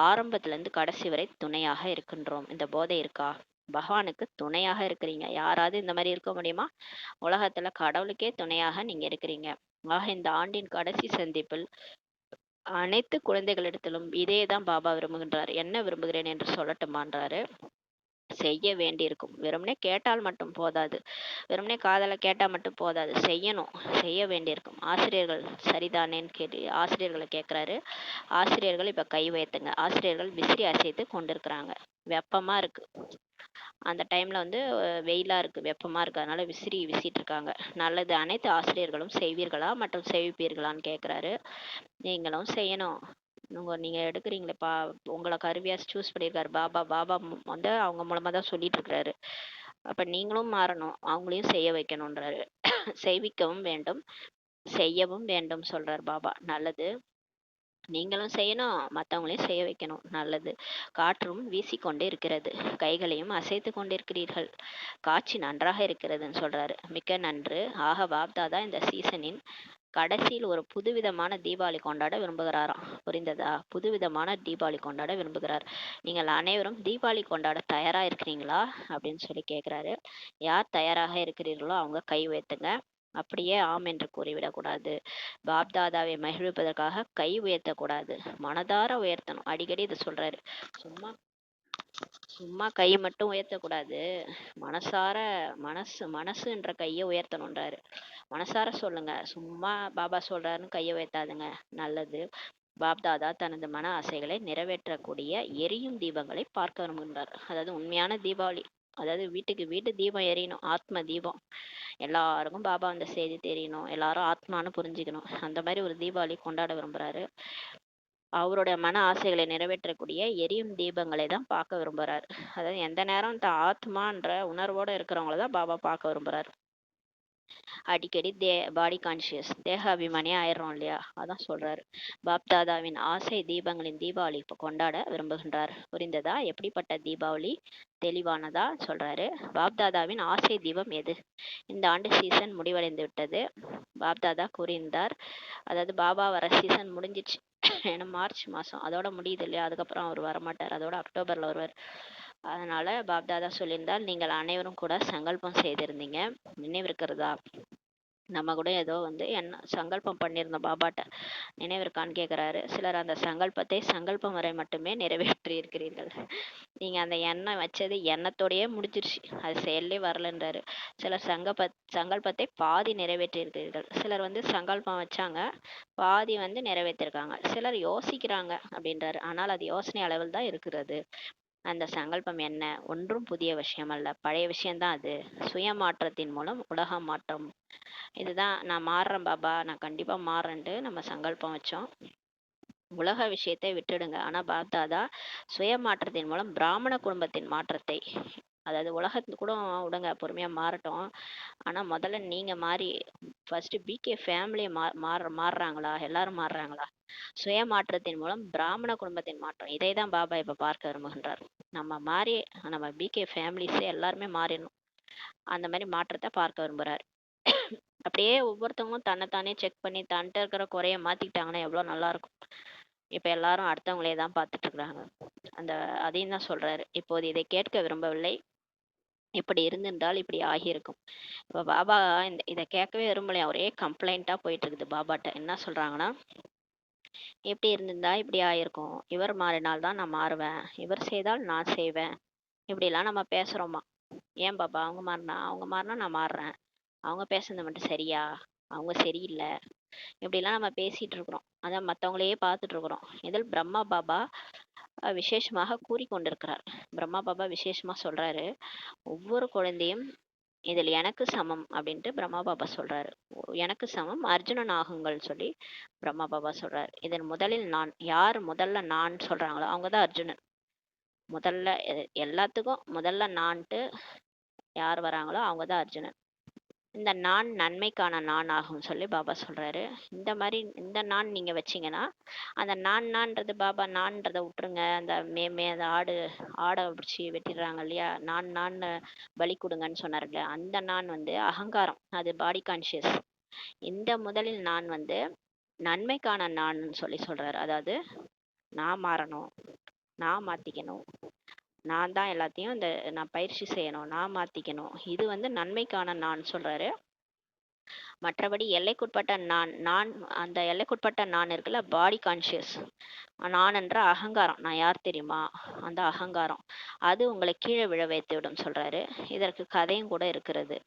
ஆரம்பத்துல இருந்து கடைசி வரை துணையாக இருக்கின்றோம். இந்த போதை இருக்கா? பகவானுக்கு துணையாக இருக்கிறீங்க. யாராவது இந்த மாதிரி இருக்க முடியுமா? உலகத்துல கடவுளுக்கே துணையாக நீங்க இருக்கிறீங்க. ஆக இந்த ஆண்டின் கடைசி சந்திப்பில் அனைத்து குழந்தைகளிடத்திலும் இதேதான் பாபா விரும்புகின்றார். என்ன விரும்புகிறேன் என்று சொல்லட்டுமான்றாரு. செய்ய வேண்டியிருக்கும். வெறுமனே கேட்டால் மட்டும் போதாது. வெறுமனே காதல கேட்டா மட்டும் போதாது. செய்யணும். செய்ய வேண்டியிருக்கும். ஆசிரியர்கள் சரிதானேன்னு கேட்டு ஆசிரியர்களை கேட்கிறாரு. ஆசிரியர்கள் இப்ப கை உயர்த்துங்க. ஆசிரியர்கள் விசிறி அசைத்து கொண்டிருக்கிறாங்க. வெப்பமா இருக்கு. அந்த டைம்ல வந்து வெயிலா இருக்கு, வெப்பமா இருக்கு, அதனால விசிறி வீசிட்டு இருக்காங்க. நல்லது. அனைத்து ஆசிரியர்களும் செய்வீர்களா மற்றும் செய்விப்பீர்களான்னு கேட்கிறாரு. நீங்களும் செய்யணும். நீங்க எடுக்கிறீங்களேப்பா, உங்களை கருவியா சூஸ் பண்ணியிருக்காரு பாபா. பாபா வந்து அவங்க மூலமா தான் சொல்லிட்டு இருக்கிறாரு. அப்ப நீங்களும் மாறணும், அவங்களையும் செய்ய வைக்கணும்ன்றாரு. செய்விக்கவும் வேண்டும், செய்யவும் வேண்டும் சொல்றாரு பாபா. நல்லது. நீங்களும் செய்யணும், மற்றவங்களையும் செய்ய வைக்கணும். நல்லது. காற்றும் வீசிக்கொண்டே இருக்கிறது, கைகளையும் அசைத்து கொண்டிருக்கிறீர்கள். காட்சி நன்றாக இருக்கிறதுன்னு சொல்றாரு. மிக்க நன்று. ஆக பாப்தாதா இந்த சீசனின் கடைசியில் ஒரு புதுவிதமான தீபாவளி கொண்டாட விரும்புகிறாராம். புரிந்ததா? புதுவிதமான தீபாவளி கொண்டாட விரும்புகிறார். நீங்கள் அனைவரும் தீபாவளி கொண்டாட தயாரா இருக்கிறீங்களா அப்படின்னு சொல்லி கேட்கிறாரு. யார் தயாராக இருக்கிறீர்களோ அவங்க கை உயர்த்துங்க. அப்படியே ஆம் என்று கூறிவிடக்கூடாது. பாப்தாதாவை மகிழ்விப்பதற்காக கை உயர்த்தக்கூடாது, மனதார உயர்த்தணும். அடிக்கடி இதை சொல்றாரு. சும்மா சும்மா கை மட்டும் உயர்த்தக்கூடாது, மனசார மனசுன்ற கையை உயர்த்தணுன்றாரு. மனசார சொல்லுங்க, சும்மா பாபா சொல்றாருன்னு கையை உயர்த்தாதுங்க. நல்லது. பாப்தாதா தனது மன ஆசைகளை நிறைவேற்றக்கூடிய எரியும் தீபங்களை பார்க்க விரும்புகின்றார். அதாவது உண்மையான தீபாவளி, அதாவது வீட்டுக்கு வீட்டு தீபம் எரியணும், ஆத்ம தீபம். எல்லாருக்கும் பாபா அந்த செய்தி தெரியணும், எல்லாரும் ஆத்மான்னு புரிஞ்சுக்கணும். அந்த மாதிரி ஒரு தீபாவளி கொண்டாட விரும்புறாரு. அவருடைய மன ஆசைகளை நிறைவேற்றக்கூடிய எரியும் தீபங்களை தான் பார்க்க விரும்புறாரு. அதாவது எந்த நேரம் ஆத்மான்ற உணர்வோட இருக்கிறவங்கள தான் பாபா பார்க்க விரும்புறாரு. அடிக்கடி பாடி கான்சியஸ், தேக அபிமானியா ஆயிடுறோம் இல்லையா, அதான் சொல்றாரு. பாப்தாதாவின் ஆசை தீபங்களின் தீபாவளி இப்போ கொண்டாட விரும்புகின்றார். புரிந்ததா? எப்படிப்பட்ட தீபாவளி? தெளிவானதா சொல்றாரு. பாப்தாதாவின் ஆசை தீபம் எது? இந்த ஆண்டு சீசன் முடிவடைந்து விட்டது. பாப்தாதா கூறியிருந்தார். அதாவது பாபா வர சீசன் முடிஞ்சிச்சு. ஏன்னா மார்ச் மாசம் அதோட முடியுது இல்லையா, அதுக்கப்புறம் அவர் வரமாட்டார், அதோட அக்டோபர்ல வருவார். அதனால பாப்தாதா சொல்லியிருந்தால், நீங்கள் அனைவரும் கூட சங்கல்பம் செய்திருந்தீங்க, நினைவிருக்கிறதா? நம்ம கூட ஏதோ வந்து என்ன சங்கல்பம் பண்ணியிருந்தோம் பாபாட்ட, நினைவிருக்கான்னு கேட்குறாரு. சிலர் அந்த சங்கல்பம் வரை மட்டுமே நிறைவேற்றி இருக்கிறீர்கள். நீங்க அந்த எண்ணம் வச்சது எண்ணத்தோடயே முடிஞ்சிருச்சு, அது செயலே வரலன்றாரு. சிலர் சங்கல்பத்தை பாதி நிறைவேற்றி இருக்கிறீர்கள். சிலர் வந்து சங்கல்பம் வச்சாங்க, பாதி வந்து நிறைவேற்றிருக்காங்க. சிலர் யோசிக்கிறாங்க அப்படின்றாரு. ஆனால் அது யோசனை அளவில் தான் இருக்கிறது. அந்த சங்கல்பம் என்ன? ஒன்றும் புதிய விஷயம் அல்ல, பழைய விஷயம்தான் அது. சுய மாற்றத்தின் மூலம் உலக மாற்றம். இதுதான், நான் மாறுறேன் பாபா, நான் கண்டிப்பா மாறுறேன்ட்டு நம்ம சங்கல்பம் வச்சோம். உலக விஷயத்தை விட்டுடுங்க. ஆனா பாப்தாதா சுய மாற்றத்தின் மூலம் பிராமண குடும்பத்தின் மாற்றத்தை, அதாவது உலகத்து கூட விடுங்க, பொறுமையா மாறட்டும். ஆனா முதல்ல நீங்க மாறி ஃபர்ஸ்ட் பிகே ஃபேமிலி மாறுறாங்களா, எல்லாரும் மாறுறாங்களா? சுய மாற்றத்தின் மூலம் பிராமண குடும்பத்தின் மாற்றம், இதை தான் பாபா இப்ப பார்க்க விரும்புகின்றார். நம்ம மாறி நம்ம பிகே ஃபேமிலிஸே எல்லாருமே மாறிடணும். அந்த மாதிரி மாற்றத்தை பார்க்க விரும்புறாரு. அப்படியே ஒவ்வொருத்தவங்களும் தன்னைத்தானே செக் பண்ணி தன்கிட்ட இருக்கிற குறைய மாத்திக்கிட்டாங்கன்னா எவ்வளவு நல்லா இருக்கும். இப்ப எல்லாரும் அடுத்தவங்களே தான் பார்த்துட்டு இருக்கிறாங்க. அதையும் தான் சொல்றாரு. இப்போது இதை கேட்க விரும்பவில்லை, இப்படி இருந்திருந்தால் இப்படி ஆகியிருக்கும். இப்ப பாபா இதை கேட்கவே விரும்பலையா, ஒரே கம்ப்ளைண்டா போயிட்டு இருக்குது பாபாட்ட. என்ன சொல்றாங்கன்னா, எப்படி இருந்திருந்தா இப்படி ஆயிருக்கும், இவர் மாறினால் தான் நான் மாறுவேன், இவர் செய்தால் நான் செய்வேன், இப்படி எல்லாம் நம்ம பேசுறோமா? ஏன் பாபா, அவங்க மாறினா நான் மாறுறேன், அவங்க பேசுனது மட்டும் சரியா, அவங்க சரியில்லை, இப்படிலாம் நம்ம பேசிட்டு இருக்கிறோம். அதான் மற்றவங்களையே பார்த்துட்டு இருக்கிறோம். இதில் பிரம்மா பாபா விசேஷமாக கூறிக்கொண்டிருக்கிறார். பிரம்மா பாபா விசேஷமா சொல்றாரு, ஒவ்வொரு குழந்தையும் இதில் எனக்கு சமம் அப்படின்ட்டு பிரம்மா பாபா சொல்றாரு. எனக்கு சமம் அர்ஜுனன் ஆகுங்கள் சொல்லி பிரம்மா பாபா சொல்றாரு. இதன் முதலில் நான், யார் முதல்ல நான் சொல்றாங்களோ அவங்கதான் அர்ஜுனன். முதல்ல எல்லாத்துக்கும் முதல்ல நான்ட்டு யார் வராங்களோ அவங்கதான் அர்ஜுனன். இந்த நான் நன்மைக்கான நான் ஆகும் சொல்லி பாபா சொல்றாரு. இந்த மாதிரி இந்த நான் நீங்க வச்சீங்கன்னா, அந்த நான்ன்றது பாபா நான்றதை விட்டுருங்க. அந்த அந்த ஆடை பிடிச்சி வெட்டிடுறாங்க இல்லையா, நான் பலி கொடுங்கன்னு சொன்னார் இல்லையா, அந்த நான் வந்து அகங்காரம், அது பாடி கான்சியஸ். இந்த முதலில் நான் வந்து நன்மைக்கான நான் சொல்லி சொல்றாரு. அதாவது நான் மாறணும், நான் மாத்திக்கணும், நான் தான் எல்லாத்தையும் நான் பயிற்சி செய்யணும், நான் மாத்திக்கணும். இது வந்து நன்மைக்கான நான் சொல்றாரு. மற்றபடி எல்லைக்குட்பட்ட நான் நான் அந்த எல்லைக்குட்பட்ட நான் இருக்குல்ல, பாடி கான்சியஸ் நான் என்ற அகங்காரம், நான் யார் தெரியுமா, அந்த அகங்காரம் அது உங்களை கீழே விழ வைத்து விடும் சொல்றாரு. இதற்கு கதையும் கூட இருக்கிறது,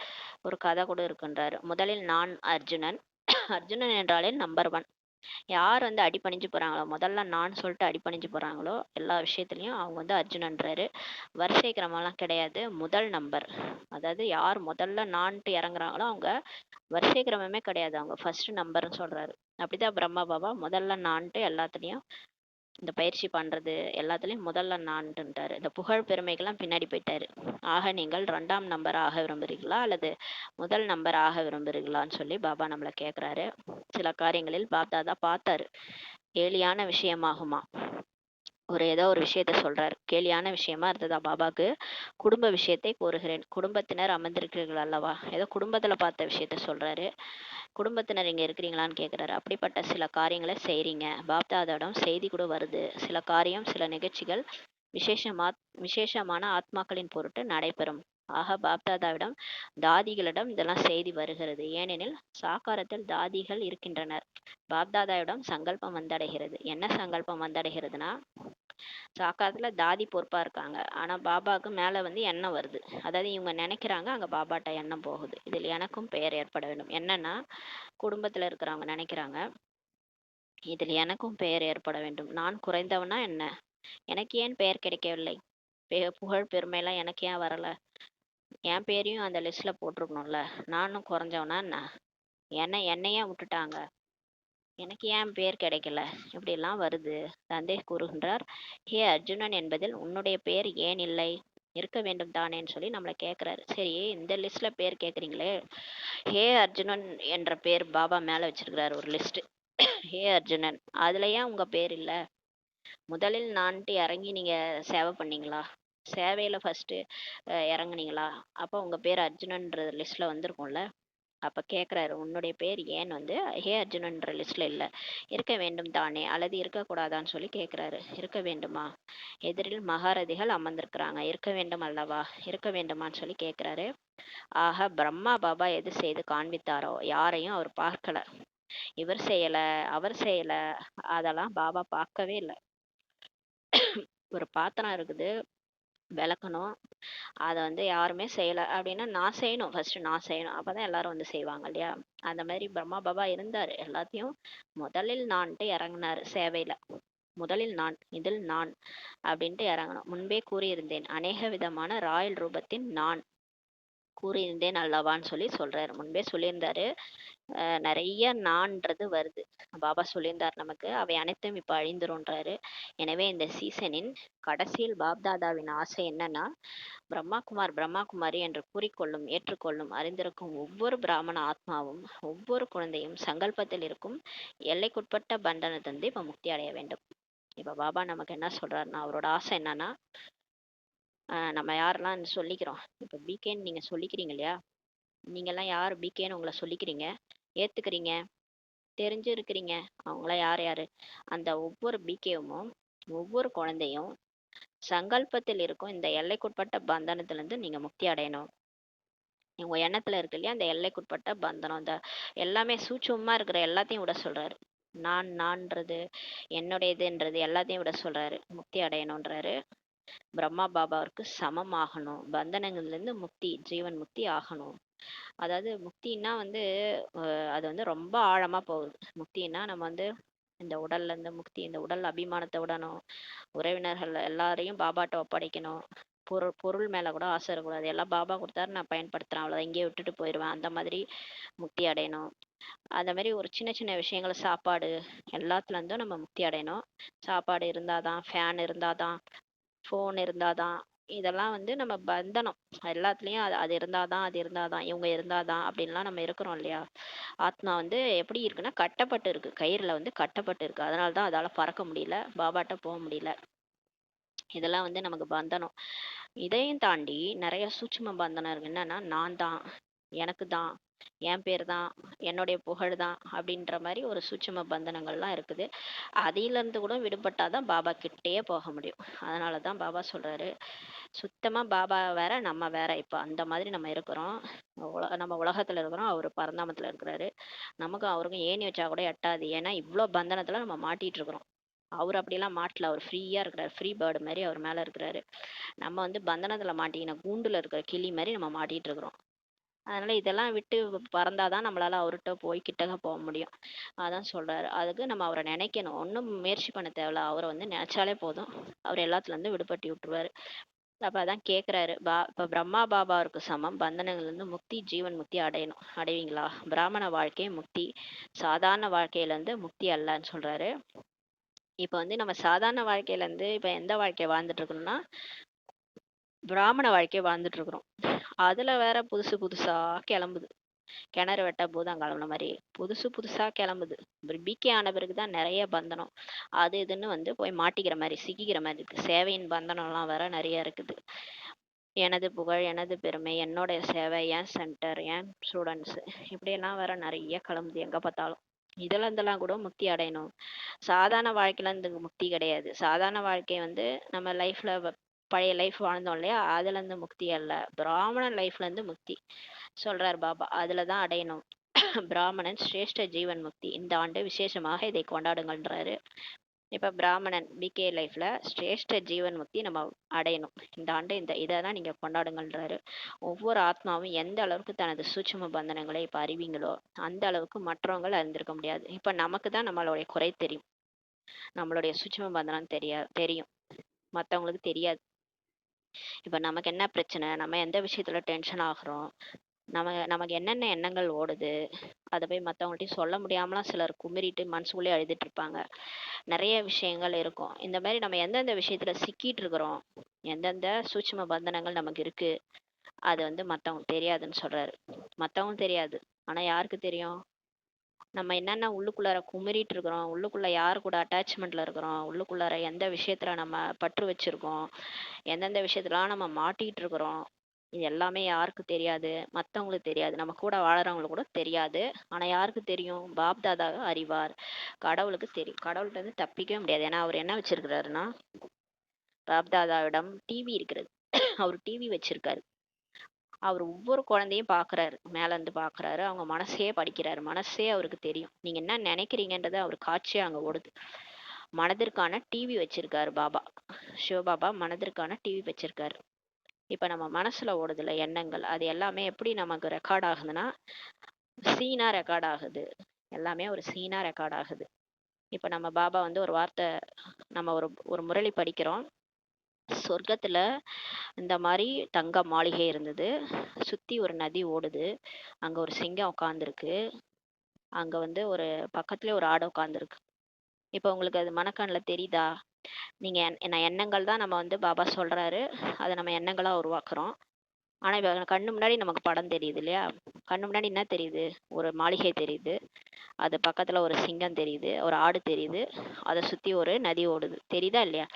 ஒரு கதை கூட இருக்குன்றாரு. முதலில் நான் அர்ஜுனன். அர்ஜுனன் என்றாலே நம்பர் ஒன். யார் வந்து அடிபணிஞ்சு போறாங்களோ, முதல்ல நான் சொல்லிட்டு அடிபணிஞ்சு போறாங்களோ எல்லா விஷயத்துலயும், அவங்க வந்து அர்ஜுனன்றாரு. வரிசை கிரமம்லாம் கிடையாது, முதல் நம்பர். அதாவது யார் முதல்ல நான்ட்டு இறங்குறாங்களோ அவங்க வரிசை கிரமமே கிடையாது, அவங்க ஃபர்ஸ்ட் நம்பர்னு சொல்றாரு. அப்படிதான் பிரம்மா பாபா முதல்ல நான்ட்டு எல்லாத்துலயும் இந்த பயிற்சி பண்றது எல்லாத்துலயும் முதல்ல நான்ட்டுன்றாரு. இந்த புகழ் பெருமைக்கெல்லாம் பின்னாடி போயிட்டாரு. ஆக நீங்கள் 2ஆம் நம்பர் ஆக விரும்புறீங்களா அல்லது முதல் நம்பர் ஆக விரும்புறீங்களான்னு சொல்லி பாபா நம்மள கேக்குறாரு. சில காரியங்களில் பாப்தாதா பார்த்தாரு, கேலியான விஷயமாகுமா, ஏதோ ஒரு விஷயத்த சொல்றாரு, கேலியான விஷயமா இருந்ததா பாபாக்கு. குடும்ப விஷயத்தை கூறுகிறேன், குடும்பத்தினர் அமர்ந்திருக்கிறீர்கள் அல்லவா, ஏதோ குடும்பத்துல பார்த்த விஷயத்த சொல்றாரு. குடும்பத்தினர் இங்க இருக்கிறீங்களான்னு கேக்குறாரு. அப்படிப்பட்ட சில காரியங்களை செய்றீங்க, பாப்தாதாவிடம் செய்தி கூட வருது, சில காரியம் சில நிகழ்ச்சிகள் விசேஷமா விசேஷமான ஆத்மாக்களின் பொருட்டு நடைபெறும். ஆக பாப்தாதாவிடம் தாதிகளிடம் இதெல்லாம் செய்தி வருகிறது. ஏனெனில் சாக்காரத்தில் தாதிகள் இருக்கின்றனர். பாப்தாதாவிடம் சங்கல்பம் வந்தடைகிறது. என்ன சங்கல்பம் வந்தடைகிறதுனா, சாக்காரத்துல தாதி பொறுப்பா இருக்காங்க, ஆனா பாபாவுக்கு மேல வந்து எண்ணம் வருது. அதாவது இவங்க நினைக்கிறாங்க, அங்க பாபாட்ட எண்ணம் போகுது, இதில் எனக்கும் பெயர் ஏற்பட வேண்டும். என்னன்னா, குடும்பத்துல இருக்கிறவங்க நினைக்கிறாங்க, இதில் எனக்கும் பெயர் ஏற்பட வேண்டும். நான் குறைந்தவனா என்ன, எனக்கு ஏன் பெயர் கிடைக்கவில்லை, புகழ் பெருமைலாம் எனக்கு ஏன் வரல, என் பேரையும் அந்த லிஸ்ட்ல போட்டிருக்கணும்ல, நானும் குறைஞ்சவனா என்ன, என்னையே விட்டுட்டாங்க, எனக்கு ஏன் பேர் கிடைக்கல, இப்படி எல்லாம் வருது. தந்தை கூறுகின்றார், ஹே அர்ஜுனன் என்பதில் உன்னுடைய பேர் ஏன் இல்லை, இருக்க வேண்டும் தானேன்னு சொல்லி நம்மளை கேட்கிறாரு. சரி, இந்த லிஸ்ட்ல பேர் கேட்குறீங்களே, ஹே அர்ஜுனன் என்ற பேர் பாபா மேல வச்சிருக்கிறாரு ஒரு லிஸ்ட். ஹே அர்ஜுனன், அதுல ஏன் உங்க பேர் இல்ல, முதலில் நான்ட்டு இறங்கி நீங்க சேவை பண்ணீங்களா, சேவையில ஃபர்ஸ்ட் இறங்குனீங்களா, அப்போ உங்க பேர் அர்ஜுனன்ற லிஸ்ட்ல வந்திருக்கும்ல. அப்ப கேக்குறாரு, உன்னுடைய பேர் ஏன் வந்து ஹே அர்ஜுனன்ற லிஸ்ட்ல இல்ல, இருக்க வேண்டும் தானே அல்லது இருக்கக்கூடாதான்னு சொல்லி கேக்குறாரு. இருக்க வேண்டுமா, எதிரில் மகாரதிகள் அமர்ந்திருக்கிறாங்க, இருக்க வேண்டும் அல்லவா, இருக்க வேண்டுமான்னு சொல்லி கேக்குறாரு. ஆக பிரம்மா பாபா எது செய்து காண்பித்தாரோ யாரையும் அவர் பார்க்கல, இவர் செய்யல அவர் செய்யல, அதெல்லாம் பாபா பார்க்கவே இல்லை. ஒரு பாத்திரம் இருக்குது, விளக்கணும், அதை வந்து யாருமே செய்யலை அப்படின்னா நான் செய்யணும், ஃபர்ஸ்ட் நான் செய்யணும், அப்பதான் எல்லாரும் வந்து செய்வாங்க இல்லையா. அந்த மாதிரி பிரம்மா பாபா இருந்தாரு, எல்லாத்தையும் முதலில் நான்ட்டு இறங்கினாரு சேவையில. முதலில் நான், இதில் நான் அப்படின்ட்டு இறங்கணும். முன்பே கூறியிருந்தேன், அநேக விதமான ராயல் ரூபத்தின் நான் கூறியிருந்தேன் அல்லவான்னு சொல்லி சொல்றாரு. முன்பே சொல்லியிருந்தாரு, நிறைய நான்றது வருது, பாபா சொல்லியிருந்தார் நமக்கு, அவை அனைத்தும் இப்ப அழிந்துருன்றாரு. எனவே இந்த சீசனின் கடைசியில் பாப்தாதாவின் ஆசை என்னன்னா, பிரம்மாகுமார் பிரம்மாகுமாரி என்று கூறிக்கொள்ளும் ஏற்றுக்கொள்ளும் அறிந்திருக்கும் ஒவ்வொரு பிராமண ஆத்மாவும் ஒவ்வொரு குழந்தையும் சங்கல்பத்தில் இருக்கும் எல்லைக்குட்பட்ட பண்டனத்திலிருந்து இப்ப முக்தி அடைய வேண்டும். இப்ப பாபா நமக்கு என்ன சொல்றாருன்னா, அவரோட ஆசை என்னன்னா, நம்ம யாரெல்லாம் சொல்லிக்கிறோம், இப்ப பிகேன்னு நீங்க சொல்லிக்கிறீங்க இல்லையா, நீங்கெல்லாம் யார் பிகேன்னு உங்களை சொல்லிக்கிறீங்க, ஏத்துக்கிறீங்க, தெரிஞ்சு இருக்கிறீங்க, அவங்களாம் யார் யாரு, அந்த ஒவ்வொரு பிகேவும் ஒவ்வொரு குழந்தையும் சங்கல்பத்தில் இருக்கும் இந்த எல்லைக்குட்பட்ட பந்தனத்திலிருந்து நீங்க முக்தி அடையணும். உங்க எண்ணத்துல இருக்கு இல்லையா, அந்த எல்லைக்குட்பட்ட பந்தனம், இந்த எல்லாமே சூட்சுமமா இருக்கிற எல்லாத்தையும் விட சொல்றாரு. நான்ன்றது என்னுடையதுன்றது எல்லாத்தையும் விட சொல்றாரு, முக்தி அடையணும்ன்றாரு. பிரம்மா பாபாவிற்கு சமமாகணும், பந்தனங்கள்ல இருந்து முக்தி, ஜீவன் முக்தி ஆகணும். அதாவது முக்தின்னா வந்து அது வந்து ரொம்ப ஆழமா போகுது. முக்தின்னா நம்ம வந்து இந்த உடல்ல இருந்து முக்தி, இந்த உடல் அபிமானத்தை விடணும், உறவினர்கள் எல்லாரையும் பாபாட்ட ஒப்படைக்கணும், பொருள் மேல கூட ஆசை இருக்கக்கூடாது, எல்லாம் பாபா கொடுத்தாரு நான் பயன்படுத்துறேன் அவ்வளவுதான், இங்கேயே விட்டுட்டு போயிடுவேன், அந்த மாதிரி முக்தி அடையணும். அந்த மாதிரி ஒரு சின்ன சின்ன விஷயங்கள், சாப்பாடு, எல்லாத்துல இருந்தும் நம்ம முக்தி அடையணும். சாப்பாடு இருந்தாதான், ஃபேன் இருந்தாதான், ஃபோன் இருந்தாதான், இதெல்லாம் வந்து நம்ம பந்தனம். எல்லாத்துலயும் அது அது இருந்தாதான் அது இருந்தாதான் இவங்க இருந்தாதான் அப்படின்லாம் நம்ம இருக்கிறோம் இல்லையா? ஆத்மா வந்து எப்படி இருக்குன்னா கட்டப்பட்டு இருக்கு, கயிறுல வந்து கட்டப்பட்டு இருக்கு. அதனாலதான் அதால பறக்க முடியல, பாபாட்ட போக முடியல. இதெல்லாம் வந்து நமக்கு பந்தனம். இதையும் தாண்டி நிறைய சூட்சும பந்தனம் இருக்கு. என்னன்னா நான் தான், எனக்கு தான், என் பேர் தான், என்னுடைய புகழ் தான் அப்படின்ற மாதிரி ஒரு சூட்சும பந்தனங்கள்லாம் இருக்குது. அதில இருந்து கூட விடுபட்டாதான் பாபா கிட்டேயே போக முடியும். அதனாலதான் பாபா சொல்றாரு, சுத்தமா பாபா வேற நம்ம வேற. இப்ப அந்த மாதிரி நம்ம இருக்கிறோம். நம்ம உலகத்துல இருக்கிறோம், அவரு பரந்தாமத்துல இருக்கிறாரு. நமக்கும் அவருக்கும் ஏணி வச்சா கூட எட்டாது. ஏன்னா இவ்வளோ பந்தனத்துல நம்ம மாட்டிட்டு இருக்கிறோம். அவர் அப்படிலாம் மாட்டல, அவர் ஃப்ரீயா இருக்கிறாரு, ஃப்ரீ பேர்டு மாதிரி அவர் மேல இருக்கிறாரு. நம்ம வந்து பந்தனத்துல மாட்டிக்கின கூண்டுல இருக்கிற கிளி மாதிரி நம்ம மாட்டிட்டு இருக்கிறோம். அதனால இதெல்லாம் விட்டு பறந்தாதான் நம்மளால அவர்கிட்ட போய் கிட்டக போக முடியும். அதான் சொல்றாரு. அதுக்கு நம்ம அவரை நினைக்கணும், ஒன்றும் முயற்சி பண்ண தேவையில்ல. அவரை வந்து நினைச்சாலே போதும், அவர் எல்லாத்துல இருந்து விடுபட்டு விட்டுருவாரு. அப்ப அதான் கேக்குறாரு, இப்ப பிரம்மா பாபாவுக்கு சமம் பந்தனங்கள்ல இருந்து முக்தி, ஜீவன் முக்தி அடையணும், அடைவீங்களா? பிராமண வாழ்க்கை முக்தி, சாதாரண வாழ்க்கையில இருந்து முக்தி அல்லன்னு சொல்றாரு. இப்ப வந்து நம்ம சாதாரண வாழ்க்கையில இருந்து இப்ப எந்த வாழ்க்கைய வாழ்ந்துட்டு இருக்கோம்னா பிராமண வாழ்க்கைய வாழ்ந்துட்டு இருக்கிறோம். அதுல வேற புதுசு புதுசா கிளம்புது. கிணறு வெட்ட பூதம் கிளம்புன மாதிரி புதுசு புதுசா கிளம்புது. பிகே ஆன பிறகுதான் நிறைய பந்தனம் அது இதுன்னு வந்து போய் மாட்டிக்கிற மாதிரி, சிக்கிக்கிற மாதிரி இருக்கு. சேவையின் பந்தனம் எல்லாம் வேற நிறைய இருக்குது. எனது புகழ், எனது பெருமை, என்னோட சேவை, என் சென்டர், என் ஸ்டூடெண்ட்ஸ், இப்படியெல்லாம் வேற நிறைய கிளம்புது எங்க பார்த்தாலும். இதுல இருந்தெல்லாம் கூட முக்தி அடையணும். சாதாரண வாழ்க்கையில இருந்து முக்தி கிடையாது. சாதாரண வாழ்க்கை வந்து நம்ம லைஃப்ல பழைய லைஃப் வாழ்ந்தோம் இல்லையா, அதுல இருந்து முக்தி அல்ல, பிராமணன் லைஃப்ல இருந்து முக்தி சொல்றார் பாபா. அதுலதான் அடையணும். பிராமணன் சிரேஷ்ட ஜீவன் முக்தி இந்த ஆண்டு விசேஷமாக இதை கொண்டாடுங்கன்றாரு. இப்ப பிராமணன் பிகே லைஃப்ல சிரேஷ்ட ஜீவன் முக்தி நம்ம அடையணும் இந்த ஆண்டு, இந்த இதான் நீங்க கொண்டாடுங்கன்றாரு. ஒவ்வொரு ஆத்மாவும் எந்த அளவுக்கு தனது சூட்சும பந்தனங்களை இப்ப அறிவீங்களோ அந்த அளவுக்கு மற்றவங்க அறிந்திருக்க முடியாது. இப்ப நமக்கு தான் நம்மளுடைய குறை தெரியும், நம்மளுடைய சூட்சும பந்தனம் தெரியும், மத்தவங்களுக்கு தெரியாது. இப்ப நமக்கு என்ன பிரச்சனை, நம்ம எந்த விஷயத்துல டென்ஷன் ஆகுறோம், நமக்கு என்னென்ன எண்ணங்கள் ஓடுது, அதை போய் மற்றவங்கள்ட்டையும் சொல்ல முடியாமலாம் சிலர் குமிறிட்டு மனசுக்குள்ளே அழுதுட்டு இருப்பாங்க. நிறைய விஷயங்கள் இருக்கும். இந்த மாதிரி நம்ம எந்தெந்த விஷயத்துல சிக்கிட்டு இருக்கிறோம், எந்தெந்த சூட்சும பந்தனங்கள் நமக்கு இருக்கு, அது வந்து மத்தவங்க தெரியாதுன்னு சொல்றாரு. மத்தவங்க தெரியாது, ஆனா யாருக்கு தெரியும்? நம்ம என்னென்ன உள்ளுக்குள்ளார குமிறிட்டு இருக்கிறோம், உள்ளுக்குள்ள யாரு கூட அட்டாச்மெண்ட்ல இருக்கிறோம், உள்ளுக்குள்ளார எந்த விஷயத்துல நம்ம பற்று வச்சிருக்கோம், எந்தெந்த விஷயத்துலாம் நம்ம மாட்டிட்டு இருக்கிறோம், இது எல்லாமே யாருக்கு தெரியாது? மத்தவங்களுக்கு தெரியாது, நம்ம கூட வாழறவங்களுக்கு கூட தெரியாது. ஆனா யாருக்கு தெரியும்? பாப் தாதா அறிவார். கடவுளுக்கு தெரியும். கடவுள்கிட்ட இருந்து தப்பிக்கவே முடியாது. ஏன்னா அவர் என்ன வச்சிருக்கிறாருன்னா, பாப் தாதாவிடம் டிவி இருக்கிறது. அவர் டிவி வச்சிருக்காரு. அவர் ஒவ்வொரு குழந்தையும் பாக்குறாரு, மேல இருந்து பாக்குறாரு, அவங்க மனசையே படிக்கிறாரு. மனசே அவருக்கு தெரியும். நீங்க என்ன நினைக்கிறீங்கன்றது அவர் காட்சியா அங்க ஓடுது. மனதிற்கான டிவி வச்சிருக்காரு பாபா. சிவபாபா மனதிற்கான டிவி வச்சிருக்காரு. இப்ப நம்ம மனசுல ஓடுதுல எண்ணங்கள், அது எல்லாமே எப்படி நமக்கு ரெக்கார்ட் ஆகுதுன்னா சீனா ரெக்கார்ட் ஆகுது. எல்லாமே ஒரு சீனா ரெக்கார்ட் ஆகுது. இப்ப நம்ம பாபா வந்து ஒரு வார்த்தை, நம்ம ஒரு ஒரு முரளி படிக்கிறோம். சொர்க்கத்துல இந்த மாதிரி தங்க மாளிகை இருந்தது, சுத்தி ஒரு நதி ஓடுது, அங்க ஒரு சிங்கம் உட்காந்துருக்கு, அங்க வந்து ஒரு பக்கத்துலயே ஒரு ஆடு உட்காந்துருக்கு. இப்ப உங்களுக்கு அது மனக்கண்ணுல தெரியுதா? நீங்க எண்ணங்கள் தான் நம்ம வந்து பாபா சொல்றாரு, அதை நம்ம எண்ணங்களா உருவாக்குறோம். ஆனா இப்ப கண்ணு முன்னாடி நமக்கு படம் தெரியுது இல்லையா? கண்ணு முன்னாடி என்ன தெரியுது? ஒரு மாளிகை தெரியுது, அது பக்கத்துல ஒரு சிங்கம் தெரியுது, ஒரு ஆடு தெரியுது, அதை சுத்தி ஒரு நதி ஓடுது. தெரியுதா இல்லையா?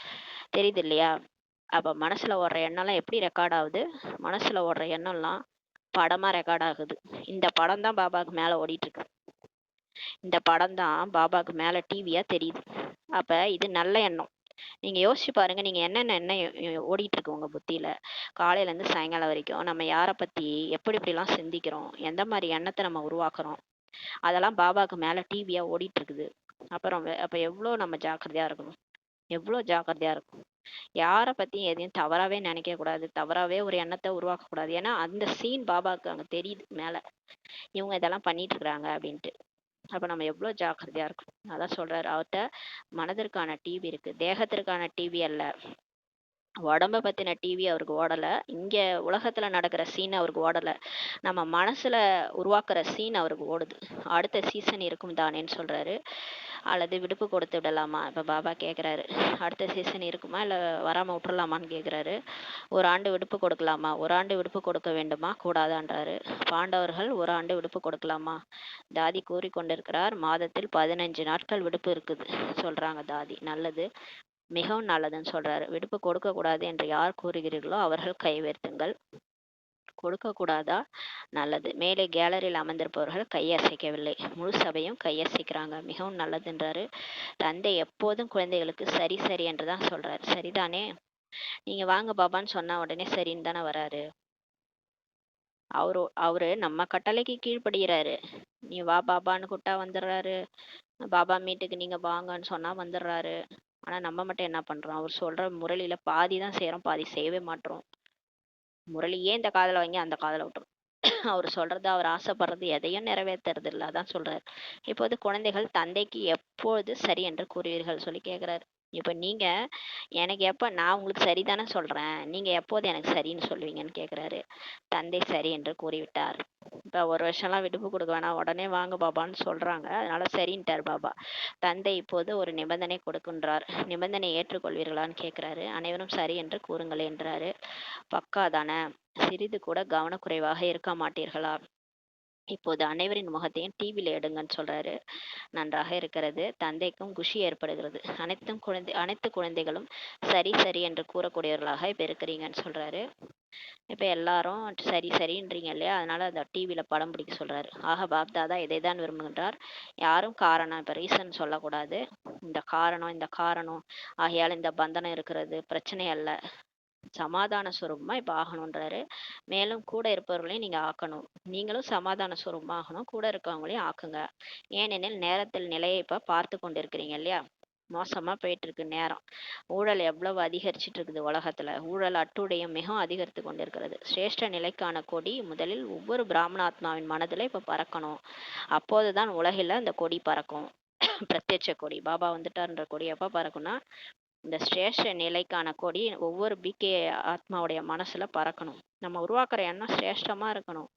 தெரியுது இல்லையா? அப்ப மனசுல ஓடுற எண்ணம்லாம் எப்படி ரெக்கார்ட் ஆகுது? மனசுல ஓடுற எண்ணம்லாம் படமா ரெக்கார்ட் ஆகுது. இந்த படம் தான் பாபாக்கு மேல ஓடிட்டு இருக்கு. இந்த படம் தான் பாபாக்கு மேல டிவியா தெரியுது. அப்ப இது நல்ல எண்ணம். நீங்க யோசிச்சு பாருங்க, நீங்க என்னென்ன எண்ணம் ஓடிட்டு இருக்கு உங்க புத்தியில? காலையில இருந்து சாயங்காலம் வரைக்கும் நம்ம யாரை பத்தி எப்படி எப்படிலாம் சிந்திக்கிறோம், எந்த மாதிரி எண்ணத்தை நம்ம உருவாக்குறோம், அதெல்லாம் பாபாக்கு மேல டிவியா ஓடிட்டு இருக்குது. அப்புறம் அப்ப எவ்வளவு நம்ம ஜாக்கிரதையா இருக்கணும், எவ்வளவு ஜாக்கிரதையா இருக்கும். யாரை பத்தியும் எதையும் தவறாவே நினைக்க கூடாது, தவறாவே ஒரு எண்ணத்தை உருவாக்க கூடாது. ஏன்னா அந்த சீன் பாபாக்கு அங்க தெரியுது மேல, இவங்க இதெல்லாம் பண்ணிட்டு இருக்கிறாங்க அப்படின்ட்டு. அப்ப நம்ம எவ்வளவு ஜாக்கிரதையா இருக்கும். அதான் சொல்றாரு, அவர்கிட்ட மனதிற்கான டிவி இருக்கு, தேகத்திற்கான டிவி அல்ல. உடம்ப பத்தின டிவி அவருக்கு ஓடல. இங்க உலகத்துல நடக்கிற சீன் அவருக்கு ஓடல. நம்ம மனசுல உருவாக்குற சீன் அவருக்கு ஓடுது. அடுத்த சீசன் இருக்கும் தானேன்னு சொல்றாரு. அல்லது விடுப்பு கொடுத்து விடலாமா? இப்ப பாபா கேக்குறாரு. அடுத்த சீசன் இருக்குமா இல்ல வராம விட்டுறலாமான்னு கேக்குறாரு. ஒரு ஆண்டு விடுப்பு கொடுக்கலாமா? ஒரு ஆண்டு விடுப்பு கொடுக்க வேண்டுமா? கூடாதான்றாரு. பாண்டவர்கள் ஒரு ஆண்டு விடுப்பு கொடுக்கலாமா? தாதி கூறிக்கொண்டிருக்கிறார். மாதத்தில் 15 நாட்கள் விடுப்பு இருக்குது சொல்றாங்க தாதி. நல்லது, மிகவும் நல்லதுன்னு சொல்றாரு. விடுப்பு கொடுக்க கூடாது என்று யார் கூறுகிறீர்களோ அவர்கள் கை உயர்த்துங்கள். கொடுக்க கூடாதா? நல்லது. மேலே கேலரியில் அமர்ந்திருப்பவர்கள் கையசைக்கவில்லை. முழு சபையும் கையசைக்கிறாங்க. மிகவும் நல்லதுன்றாரு. தந்தை எப்போதும் குழந்தைகளுக்கு சரி சரி என்றுதான் சொல்றாரு. சரிதானே? நீங்க வாங்க பாபான்னு சொன்னா உடனே சரின்னு தானே வராரு. அவரு நம்ம கட்டளைக்கு கீழ்ப்படுகிறாரு. நீ வா பாபான்னு கூட்டா வந்துடுறாரு. பாபா மீட்டுக்கு நீங்க வாங்கன்னு சொன்னா வந்துடுறாரு. ஆனா நம்ம மட்டும் என்ன பண்றோம்? அவர் சொல்ற முரளியில பாதி தான் செய்யறோம், பாதி செய்யவே மாட்டோம். முரளியே இந்த காதுல வாங்கி அந்த காதுல விட்டுரும். அவர் சொல்றது, அவர் ஆசைப்படுறது எதையும் நிறைவேற்றுறது இல்லை. அதான் சொல்றாரு. இப்போது குழந்தைகள் தந்தைக்கு எப்போது சரி என்று கூறுவீர்கள் சொல்லி கேட்கிறாரு. இப்ப நீங்க எனக்கு எப்ப, நான் உங்களுக்கு சரிதானே சொல்றேன், நீங்க எப்போது எனக்கு சரின்னு சொல்லுவீங்கன்னு கேக்குறாரு. தந்தை சரி என்று கூறிவிட்டார். இப்ப ஒரு வருஷம்லாம் விடுப்பு கொடுக்க வேணாம், உடனே வாங்க பாபான்னு சொல்றாங்க. அதனால சரின்ட்டார் பாபா. தந்தை இப்போது ஒரு நிபந்தனை கொடுக்கின்றார். நிபந்தனை ஏற்றுக்கொள்வீர்களான்னு கேட்கிறாரு. அனைவரும் சரி என்று கூறுங்கள் என்றாரு. பக்காதானே? சிறிது கூட கவனக்குறைவாக இருக்க மாட்டீர்களா? இப்போது அனைவரின் முகத்தையும் டிவியில எடுங்கன்னு சொல்றாரு. நன்றாக இருக்கிறது. தந்தைக்கும் குஷி ஏற்படுகிறது. அனைத்து குழந்தைகளும் சரி சரி என்று கூறக்கூடியவர்களாக இப்ப இருக்கிறீங்கன்னு சொல்றாரு. இப்ப எல்லாரும் சரி சரின்றீங்க இல்லையா, அதனால அந்த டிவியில படம் பிடிக்க சொல்றாரு. ஆக பாப்தாதா இதைதான் விரும்புகின்றார். யாரும் காரணம், இப்ப ரீசன் சொல்லக்கூடாது. இந்த காரணம் ஆகையால் இந்த பந்தனம் இருக்கிறது பிரச்சனை அல்ல, சமாதான சுரூபமா இப்ப ஆகணும்ன்றாரு. மேலும் கூட இருப்பவர்களையும் நீங்க ஆக்கணும். நீங்களும் சமாதான சுரூபமா ஆகணும், கூட இருக்கவங்களையும் ஆக்குங்க. ஏனெனில் நேரத்தில் நிலையை இப்ப பார்த்து கொண்டிருக்கிறீங்க இல்லையா, மோசமா போயிட்டு இருக்கு நேரம். ஊழல் எவ்வளவு அதிகரிச்சிட்டு இருக்குது உலகத்துல. ஊழல் அட்டுடையும் மிகவும் அதிகரித்து கொண்டிருக்கிறது. சிரேஷ்ட நிலைக்கான கொடி முதலில் ஒவ்வொரு பிராமண ஆத்மாவின் மனதில இப்ப பறக்கணும். அப்போதுதான் உலகில இந்த கொடி பறக்கும். பிரத்யட்ச கொடி, பாபா வந்துட்டார்ன்ற கொடி எப்ப பறக்கும்னா, இந்த சிரேஷ்ட நிலைக்கான கொடி ஒவ்வொரு பிகே ஆத்மாவுடைய மனசுல பறக்கணும். நம்ம உருவாக்குற எண்ணம் சிரேஷ்டமா இருக்கணும்.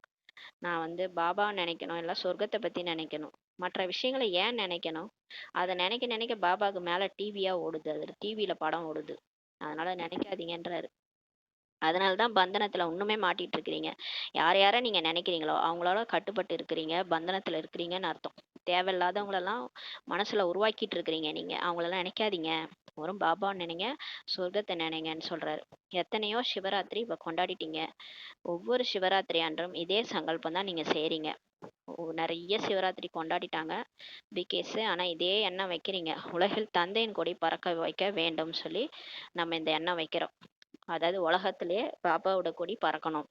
நான் பாபா நினைக்கணும், இல்ல சொர்க்கத்தை பத்தி நினைக்கணும். மற்ற விஷயங்களை ஏன் நினைக்கணும்? அதை நினைக்க நினைக்க பாபாவுக்கு மேல டிவியா ஓடுது, அதுல டிவியில படம் ஓடுது. அதனால நினைக்காதீங்கன்றாரு. அதனாலதான் பந்தனத்துல இன்னுமே மாட்டிட்டு இருக்கிறீங்க. யார் யார நீங்க நினைக்கிறீங்களோ அவங்களோட கட்டுப்பட்டு இருக்கிறீங்க, பந்தனத்துல இருக்கிறீங்கன்னு அர்த்தம். தேவையில்லாதவங்களெல்லாம் மனசுல உருவாக்கிட்டு இருக்கிறீங்க நீங்க. அவங்களெல்லாம் நினைக்காதீங்க, வரும் பாபான்னு நினைங்க, சொர்க்கத்தை நினைங்கன்னு சொல்றாரு. எத்தனையோ சிவராத்திரி இப்ப கொண்டாடிட்டீங்க. ஒவ்வொரு சிவராத்திரி அன்றும் இதே சங்கல்பம் தான் நீங்க செய்றீங்க. நிறைய சிவராத்திரி கொண்டாடிட்டாங்க பிகேஸ். ஆனா இதே எண்ணம் வைக்கிறீங்க, உலகில் தந்தையின் கொடி பறக்க வைக்க வேண்டும் சொல்லி நம்ம இந்த எண்ணம் வைக்கிறோம். அதாவது உலகத்திலேயே பாபாவோட கொடி பறக்கணும்.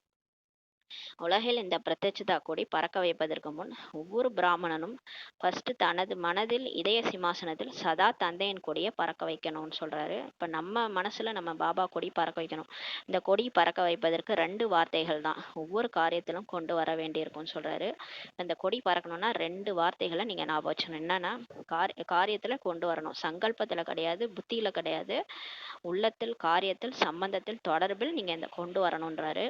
உலகில் இந்த பிரத்யட்சதா கொடி பறக்க வைப்பதற்கு முன் ஒவ்வொரு பிராமணனும் ஃபர்ஸ்ட் தனது மனதில் இதய சிம்மாசனத்தில் சதா தந்தையின் கொடியை பறக்க வைக்கணும்னு சொல்றாரு. இப்ப நம்ம மனசுல நம்ம பாபா கொடி பறக்க வைக்கணும். இந்த கொடி பறக்க வைப்பதற்கு 2 வார்த்தைகள் தான் ஒவ்வொரு காரியத்திலும் கொண்டு வர வேண்டியிருக்கும்னு சொல்றாரு. இந்த கொடி பறக்கணும்னா 2 வார்த்தைகளை நீங்க ஞாபகம் வச்சுக்கணும். என்னன்னா, காரியத்துல கொண்டு வரணும், சங்கல்பத்துல கிடையாது, புத்தியில கிடையாது, உள்ளத்தில், காரியத்தில், சம்பந்தத்தில், தொடர்பில் நீங்க இந்த கொண்டு வரணும்ன்றாரு.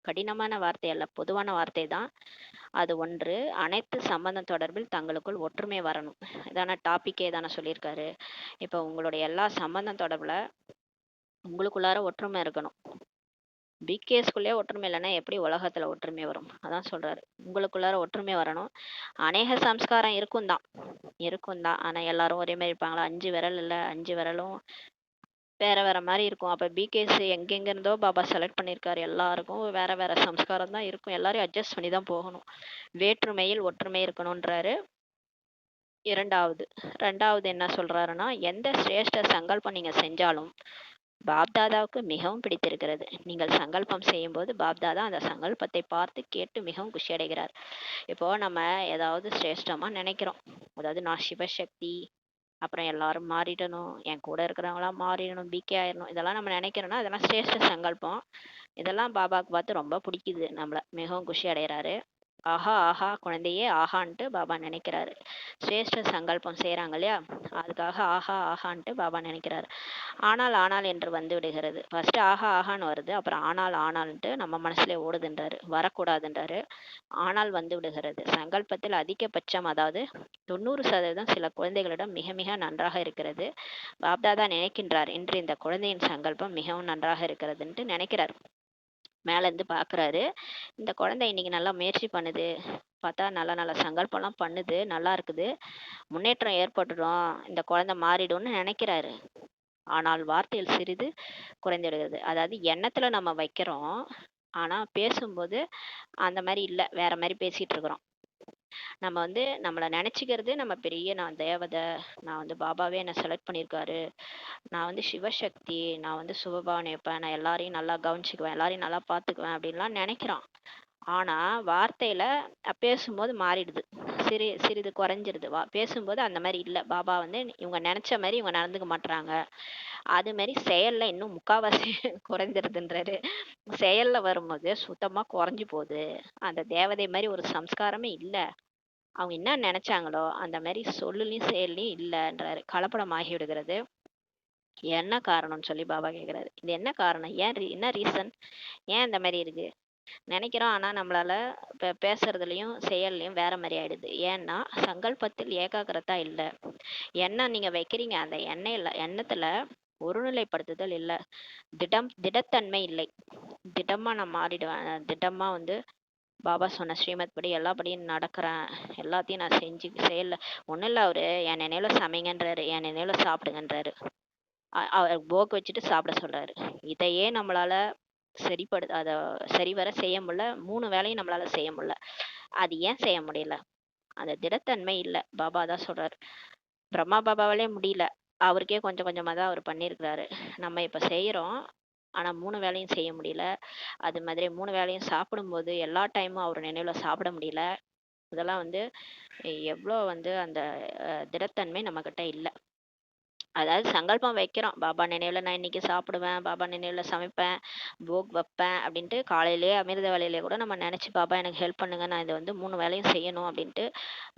கடினமான வார்த்தை அல்ல, பொதுவான வார்த்தை தான். அது ஒன்று. அனைத்து சம்பந்தம் தொடர்பில் தங்களுக்குள் ஒற்றுமை வரணும். இதான டாபிக்கே தானே சொல்லியிருக்காரு. இப்ப உங்களுடைய எல்லா சம்பந்தம் தொடர்புல உங்களுக்குள்ளார ஒற்றுமை இருக்கணும். பிகேஸ்குள்ளே ஒற்றுமை இல்லைன்னா எப்படி உலகத்துல ஒற்றுமை வரும்? அதான் சொல்றாரு, உங்களுக்குள்ளார ஒற்றுமை வரணும். அநேக சம்ஸ்காரம் இருக்கும் தான். ஆனா எல்லாரும் ஒரே மாதிரி இருப்பாங்களா? 5 விரல் இல்ல, 5 விரலும் வேற வேற மாதிரி இருக்கும். அப்ப பிகேஸ் எங்கெங்க இருந்தோ பாபா செலக்ட் பண்ணியிருக்காரு. எல்லாருக்கும் வேற வேற சம்ஸ்காரம் தான் இருக்கும். எல்லாரையும் அட்ஜஸ்ட் பண்ணி தான் போகணும். வேற்றுமையில் ஒற்றுமை இருக்கணும்ன்றாரு. ரெண்டாவது என்ன சொல்றாருன்னா, எந்த சிரேஷ்ட சங்கல்பம் நீங்க செஞ்சாலும் பாப்தாதாவுக்கு மிகவும் பிடித்திருக்கிறது. நீங்கள் சங்கல்பம் செய்யும் போது பாப்தாதா அந்த சங்கல்பத்தை பார்த்து கேட்டு மிகவும் குஷி அடைகிறார். இப்போ நம்ம ஏதாவது சிரேஷ்டமா நினைக்கிறோம், அதாவது நான் சிவசக்தி, அப்புறம் எல்லாரும் மாறிடணும், என் கூட இருக்கிறவங்களாம் மாறிடணும், பிகே ஆயிடணும், இதெல்லாம் நம்ம நினைக்கிறோம்னா அதெல்லாம் சிரேஷ்ட சங்கல்பம். இதெல்லாம் பாபாவுக்கு பார்த்து ரொம்ப பிடிக்குது, நம்மள மிகவும் குஷி அடைகிறாரு. ஆஹா ஆஹா குழந்தையே ஆஹான்ட்டு பாபா நினைக்கிறாரு. சிரேஷ்ட சங்கல்பம் செய்கிறாங்க இல்லையா, அதுக்காக ஆஹா ஆஹான்ட்டு பாபா நினைக்கிறாரு. ஆனால் ஆனால் என்று வந்து விடுகிறது. ஃபர்ஸ்ட் ஆஹா ஆஹான்னு வருது, அப்புறம் ஆனால் ஆனால்ன்ட்டு நம்ம மனசுல ஓடுதுன்றாரு, வரக்கூடாதுன்றாரு. ஆனால் வந்து விடுகிறது. சங்கல்பத்தில் அதிகபட்சம், அதாவது 90% சில குழந்தைகளிடம் மிக மிக நன்றாக இருக்கிறது. பாப்தாதா நினைக்கின்றார், இன்று இந்த குழந்தையின் சங்கல்பம் மிகவும் நன்றாக இருக்கிறதுன்ட்டு நினைக்கிறார். மேலேருந்து பார்க்குறாரு, இந்த குழந்தை இன்னைக்கு நல்லா முயற்சி பண்ணுது, பார்த்தா நல்ல நல்ல சங்கல்பம்லாம் பண்ணுது, நல்லா இருக்குது, முன்னேற்றம் ஏற்பட்டுடும், இந்த குழந்தை மாறிடும்னு நினைக்கிறாரு. ஆனால் வார்த்தையில் சிறிது குறைந்து விடுகிறது. அதாவது எண்ணத்துல நம்ம வைக்கிறோம், ஆனா பேசும்போது அந்த மாதிரி இல்லை, வேற மாதிரி பேசிட்டு இருக்கிறோம். நம்ம வந்து நம்மளை நினைச்சுக்கிறது நம்ம பெரிய நான் தேவதை, நான் வந்து பாபாவே என்னை செலக்ட் பண்ணியிருக்காரு, நான் வந்து சிவசக்தி, நான் வந்து சுபபாவனை வைப்பேன், நான் எல்லாரையும் நல்லா கவனிச்சுக்குவேன், எல்லாரையும் நல்லா பார்த்துக்குவேன் அப்படின்லாம் நினைக்கிறான். ஆனா வார்த்தையில பேசும்போது மாறிடுது, சிறிது குறைஞ்சிருது. பேசும்போது அந்த மாதிரி இல்லை, பாபா வந்து இவங்க நினைச்ச மாதிரி இவங்க நடந்துக்க மாட்டுறாங்க. அது மாதிரி செயல்ல இன்னும் முக்காவாசி குறைஞ்சிருதுன்றாரு. செயல்ல வரும்போது சுத்தமா குறைஞ்சு போகுது, அந்த தேவதை மாதிரி ஒரு சம்ஸ்காரமே இல்லை, அவங்க என்ன நினைச்சாங்களோ அந்த மாதிரி சொல்லுலையும் செயல்லையும் இல்லைன்றாரு. கலப்படம் ஆகி விடுகிறது. என்ன காரணம்னு சொல்லி பாபா கேட்குறாரு. இது என்ன காரணம், ஏன் என்ன ரீசன், ஏன் இந்த மாதிரி இருக்கு நினைக்கிறோம், ஆனா நம்மளால பேசுறதுலயும் செயல்லையும் வேற மாதிரி ஆயிடுது. ஏன்னா சங்கல்பத்தில் ஏகாகிரதா இல்லை. எண்ணம் நீங்க வைக்கிறீங்க, அந்த எண்ணத்துல ஒருநிலைப்படுத்துதல் இல்லை, திடத்தன்மை இல்லை. திடமா நான் மாறிடுவேன், திடமா வந்து பாபா சொன்ன ஸ்ரீமத் படி எல்லாபடியும் நடக்கிறேன், எல்லாத்தையும் நான் செஞ்சு செயல்ல ஒன்றும் இல்லை. அவரு என் நினைவுல சமைங்கன்றாரு, என் நினைவுல சாப்பிடுங்கன்றாரு, அவர் போக் வச்சுட்டு சாப்பிட சொல்றாரு. இதையே நம்மளால அதை சரிவர செய்ய முடியல, 3 வேளையும் நம்மளால செய்ய முடியல. அது ஏன் செய்ய முடியல, அந்த திடத்தன்மை இல்லை. பாபா தான் சொல்றாரு, பிரம்மா பாபாவாலே முடியல, அவருக்கே கொஞ்சம் கொஞ்சமாக தான் அவர் பண்ணியிருக்கிறாரு. நம்ம இப்போ செய்கிறோம், ஆனால் 3 வேளையும் செய்ய முடியல. அது மாதிரி 3 வேளையும் சாப்பிடும்போது எல்லா டைமும் அவர் நினைவில் சாப்பிட முடியல. இதெல்லாம் வந்து எவ்வளோ வந்து அந்த திடத்தன்மை நம்மக்கிட்ட இல்லை. அதாவது சங்கல்பம் வைக்கிறோம், பாபா நினைவில் நான் இன்னைக்கு சாப்பிடுவேன், பாபா நினைவில் சமைப்பேன், போக் வைப்பேன் அப்படின்ட்டு காலையிலேயே அமிர்த வேலையிலே கூட நம்ம நினச்சி பாபா எனக்கு ஹெல்ப் பண்ணுங்க, நான் இதை வந்து 3 வேளையும் செய்யணும் அப்படின்ட்டு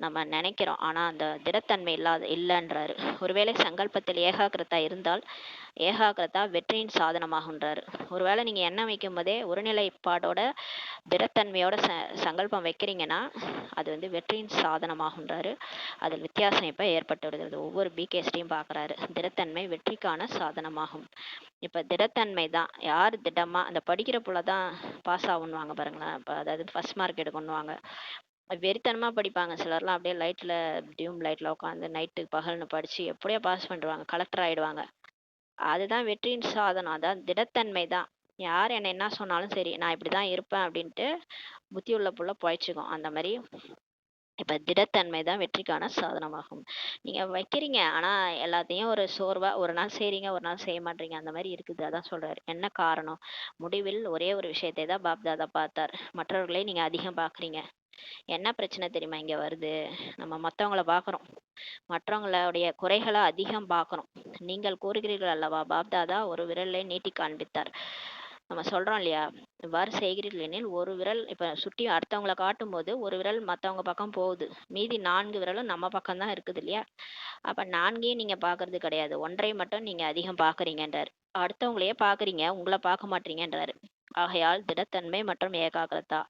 நம்ம நினைக்கிறோம். ஆனால் அந்த திடத்தன்மை இல்லைன்றாரு. ஒருவேளை சங்கல்பத்தில் ஏகாகிரதா இருந்தால் ஏகாகிரதா வெற்றியின் சாதனமாகுன்றாரு. ஒருவேளை நீங்கள் எண்ணம் வைக்கும் போதே ஒருநிலைப்பாடோட திடத்தன்மையோட சங்கல்பம் வைக்கிறீங்கன்னா அது வந்து வெற்றியின் சாதனமாகுன்றாரு. அதில் வித்தியாசம் இப்போ ஏற்பட்டு விடுகிறது. ஒவ்வொரு பிகேஸ்டையும் பார்க்குறாரு, திடத்தன்மை வெற்றிக்கான சாதனமாகும். இப்போ திடத்தன்மை தான், யார் திடமாக அந்த படிக்கிற புள்ள தான் பாஸ் ஆகுன்னுவாங்க பாருங்களேன். இப்போ அதாவது ஃபர்ஸ்ட் மார்க் எடுக்கணுவாங்க, வெறித்தனமாக படிப்பாங்க. சிலர்லாம் அப்படியே லைட்டில் டியூம் லைட்டில் உட்காந்து நைட்டு பகல்னு படித்து எப்படியோ பாஸ் பண்ணிடுவாங்க, கலெக்டர் ஆகிடுவாங்க. அதுதான் வெற்றியின் சாதனம், அதான் திடத்தன்மை தான். யார் என்னை என்ன சொன்னாலும் சரி, நான் இப்படி தான் இருப்பேன் அப்படின்ட்டு புத்தி உள்ள புள்ள பொழைச்சிக்கும். அந்த மாதிரி இப்போ திடத்தன்மை தான் வெற்றிக்கான சாதனமாகும். நீங்கள் வைக்கிறீங்க, ஆனால் எல்லாத்தையும் ஒரு சோர்வாக ஒரு நாள் செய்கிறீங்க, ஒரு நாள் செய்ய மாட்டீங்க, அந்த மாதிரி இருக்குது. அதான் சொல்கிறார், என்ன காரணம். முடிவில் ஒரே ஒரு விஷயத்தை தான் பாப்தாதா பார்த்தார், மற்றவர்களை நீங்கள் அதிகம் பார்க்குறீங்க. என்ன பிரச்சனை தெரியுமா இங்கே வருது, நம்ம மற்றவங்கள பார்க்குறோம், மற்றவங்களுடைய குறைகளை அதிகம் பார்க்குறோம். நீங்கள் கூறுகிறீர்கள் அல்லவா, பாப்தாதா ஒரு விரலை நீட்டி காண்பித்தார். நம்ம சொல்கிறோம் இல்லையா, இவ்வாறு செய்கிறீர்கள் எனில் ஒரு விரல் இப்போ சுட்டி அடுத்தவங்களை காட்டும்போது ஒரு விரல் மற்றவங்க பக்கம் போகுது, மீதி 4 விரலும் நம்ம பக்கம்தான் இருக்குது இல்லையா. அப்போ 4ஐயும் நீங்கள் பார்க்கறது கிடையாது, ஒன்றை மட்டும் நீங்கள் அதிகம் பார்க்குறீங்கன்றார். அடுத்தவங்களையே பார்க்குறீங்க, உங்களை பார்க்க மாட்டீங்கன்றாரு. ஆகையால் திடத்தன்மை மற்றும் ஏகாகிரதா,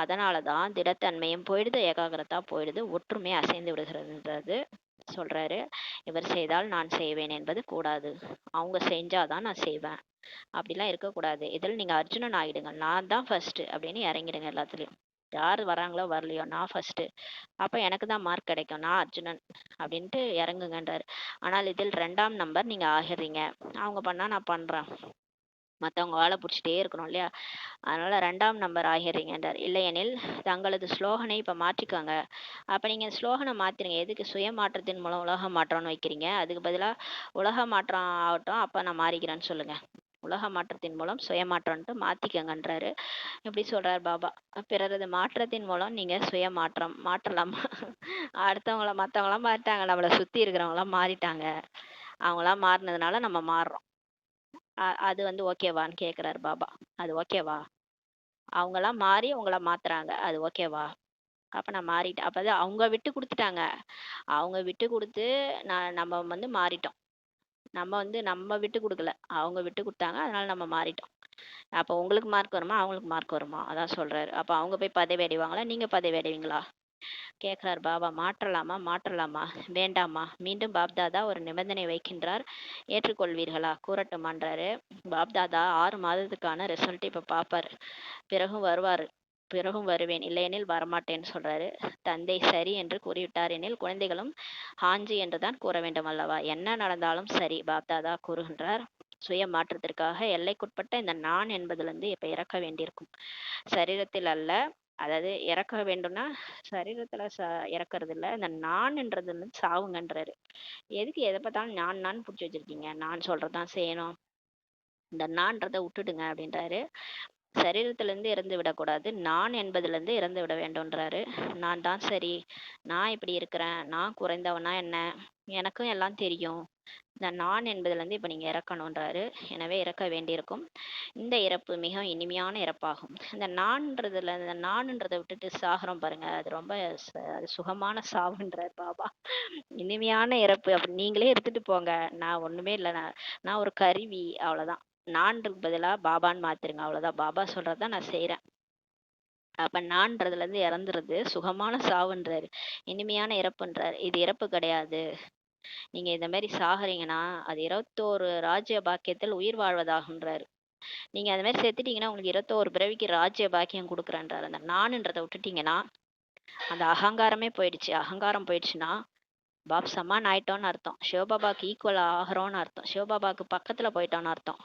அதனால தான் திடத்தன்மையும் போயிடுது, ஏகாகிரதா போயிடுது, ஒற்றுமை அசைந்து விடுகிறதுன்றது சொல்றாரு. இவர் செய்தால் நான் செய்வேன் என்பது கூடாது, அவங்க செஞ்சாதான் நான் செய்வேன் அப்படிலாம் இருக்கக்கூடாது. இதில் நீங்க அர்ஜுனன் ஆகிடுங்க, நான் தான் ஃபர்ஸ்ட் அப்படின்னு இறங்கிடுங்க எல்லாத்துலயும். யார் வராங்களோ வரலையோ நான் ஃபர்ஸ்ட், அப்ப எனக்கு தான் மார்க் கிடைக்கும், நான் அர்ஜுனன் அப்படின்ட்டு இறங்குங்கன்றாரு. ஆனால் இதில் 2ஆம் நம்பர் நீங்க ஆகிடுறீங்க, அவங்க பண்ணா நான் பண்றேன், மற்றவங்க வாழை பிடிச்சிட்டே இருக்கணும் இல்லையா, அதனால 2ஆம் நம்பர் ஆகிடுறீங்கன்றார். இல்லையெனில் தங்களது ஸ்லோகனை இப்போ மாற்றிக்கோங்க. அப்போ நீங்கள் ஸ்லோகனை மாற்றிடுங்க, எதுக்கு சுய மாற்றத்தின் மூலம் உலக மாற்றம்னு வைக்கிறீங்க, அதுக்கு பதிலாக உலக மாற்றம் ஆகட்டும், அப்போ நான் மாறிக்கிறேன்னு சொல்லுங்க, உலக மாற்றத்தின் மூலம் சுயமாற்றம்ட்டு மாற்றிக்கங்கன்றாரு. இப்படி சொல்கிறார் பாபா. பிறரது மாற்றத்தின் மூலம் நீங்கள் சுய மாற்றலாமா, மற்றவங்களாம் மாறிட்டாங்க, நம்மளை சுற்றி இருக்கிறவங்களாம் மாறிட்டாங்க, அவங்களாம் மாறினதுனால நம்ம மாறுறோம், அது வந்து ஓகேவான்னு கேட்குறாரு பாபா. அது ஓகேவா, அவங்கெல்லாம் மாறி உங்கள மாத்துறாங்க. அது ஓகேவா? அப்ப நான் மாறிட்டேன். அப்ப அது அவங்க விட்டு குடுத்துட்டாங்க. அவங்க விட்டு குடுத்து நம்ம வந்து மாறிட்டோம். நம்ம விட்டு குடுக்கல. அவங்க விட்டு குடுத்தாங்க. அதனால நம்ம மாறிட்டோம். அப்ப உங்களுக்கு மார்க் வருமா? அவங்களுக்கு மார்க் வருமா? அதான் சொல்றாரு. அப்ப அவங்க போய் பதவி அடைவாங்களா? நீங்க பதவி அடைவீங்களா? கேட்கிறார் பாபா. மாற்றலாமா? மாற்றலாமா? வேண்டாமா? மீண்டும் பாப்தாதா ஒரு நிபந்தனை வைக்கின்றார். ஏற்றுக்கொள்வீர்களா? கூறட்டுமான்றாரு. பாப்தாதா 6 மாதத்துக்கான ரிசல்ட் இப்ப பாப்பாரு. பிறகும் வருவாரு. பிறகும் வருவேன், இல்லையெனில் வரமாட்டேன்னு சொல்றாரு. தந்தை சரி என்று கூறிவிட்டார் எனில் குழந்தைகளும் ஹாஞ்சி என்றுதான் கூற வேண்டும் அல்லவா? என்ன நடந்தாலும் சரி, பாப்தாதா கூறுகின்றார். சுய மாற்றத்திற்காக எல்லைக்குட்பட்ட இந்த நான் என்பதிலிருந்து இப்ப இறக்க வேண்டியிருக்கும். சரீரத்தில் அல்ல. அதாவது இறக்க வேண்டும்னா சரீரத்துல இறக்குறது இல்ல. இந்த நான்ன்றது வந்து சாவுங்கன்றாரு. எதுக்கு எதை பார்த்தாலும் நான் புடிச்சு வச்சிருக்கீங்க? நான் சொல்றதுதான் செய்யணும். இந்த நான்றதை விட்டுடுங்க அப்படின்றாரு. சரீரத்திலிருந்து இறந்து விடக்கூடாது. நான் என்பதிலிருந்து இறந்து விட வேண்டும்ன்றாரு. நான் தான் சரி. நான் இப்படி இருக்கிறேன். நான் குறைந்தவனா என்ன? எனக்கும் எல்லாம் தெரியும். இந்த நான் என்பதிலிருந்து இப்ப நீங்க இறக்கணுன்றாரு. எனவே இறக்க வேண்டியிருக்கும். இந்த இறப்பு மிக இனிமையான இறப்பாகும். இந்த நான்ன்றதை விட்டுட்டு சாகுறோம் பாருங்க. அது ரொம்ப அது சுகமான சாவுன்றார் பாபா. இனிமையான இறப்பு. அப்படி நீங்களே எடுத்துட்டு போங்க. நான் ஒண்ணுமே இல்லை. நான் ஒரு கருவி, அவ்வளவுதான். நான்றுக்கு பதிலா பாபான்னு மாத்திருங்க, அவ்வளவுதான். பாபா சொல்றதுதான் நான் செய்யறேன். அப்ப நான்றதுல இருந்து இறந்துறது சுகமான சாவுன்றாரு. இனிமையான இறப்புன்றாரு. இது இறப்பு கிடையாது. நீங்க இந்த மாதிரி சாகுறீங்கன்னா அது 21 ராஜ்ய பாக்கியத்தில் உயிர் வாழ்வதாகுன்றாரு. நீங்க அந்த மாதிரி செத்துட்டீங்கன்னா உங்களுக்கு 21 பிறவிக்கு ராஜ்ய பாக்கியம் கொடுக்குறேன்றாரு. அந்த நான்ன்றதை விட்டுட்டீங்கன்னா அந்த அகங்காரமே போயிடுச்சு. அகங்காரம் போயிடுச்சுன்னா பாப் சமான் ஆயிட்டோம்னு அர்த்தம். சிவபாபாக்கு ஈக்குவல் ஆகிறோம்னு அர்த்தம். சிவபாபாக்கு பக்கத்துல போயிட்டோம்னு அர்த்தம்.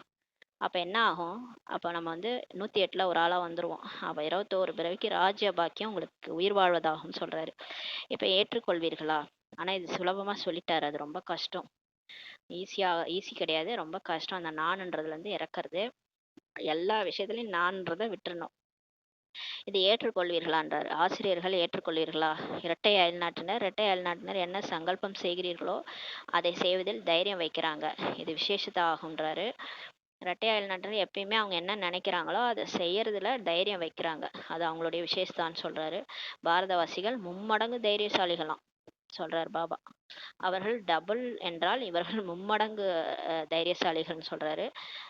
அப்ப என்ன ஆகும்? அப்ப நம்ம வந்து 108ல ஒரு ஆளா வந்துருவோம். அப்ப 21 பிறவிக்கு ராஜ்ய பாக்கியம் உங்களுக்கு உயிர் வாழ்வதாகும் சொல்றாரு. இப்ப ஏற்றுக்கொள்வீர்களா? ஆனா இது சுலபமா சொல்லிட்டாரு. அது ரொம்ப கஷ்டம். ஈஸி கிடையாது. ரொம்ப கஷ்டம். அந்த நான்ன்றதுல இருந்து இறக்குறது. எல்லா விஷயத்துலயும் நான்றதை விட்டுறணும். இதை ஏற்றுக்கொள்வீர்களான்றார். ஆசிரியர்கள் ஏற்றுக்கொள்வீர்களா? இரட்டை அயல்நாட்டினர் என்ன சங்கல்பம் செய்கிறீர்களோ அதை செய்வதில் தைரியம் வைக்கிறாங்க. இது விசேஷத்தை ஆகுன்றாரு. இரட்டை அயல்நாட்டினர் எப்பயுமே அவங்க என்ன நினைக்கிறாங்களோ அதை செய்யறதுல தைரியம் வைக்கிறாங்க. அது அவங்களுடைய விசேஷத்தான்னு சொல்றாரு. பாரதவாசிகள் மும்மடங்கு தைரியசாலிகளாம் சொல்றார் பாபா. அவர்கள் டபுள் என்றால் இவர்கள் மும்மடங்கு தைரியசாலிகள்னு சொல்றாரு.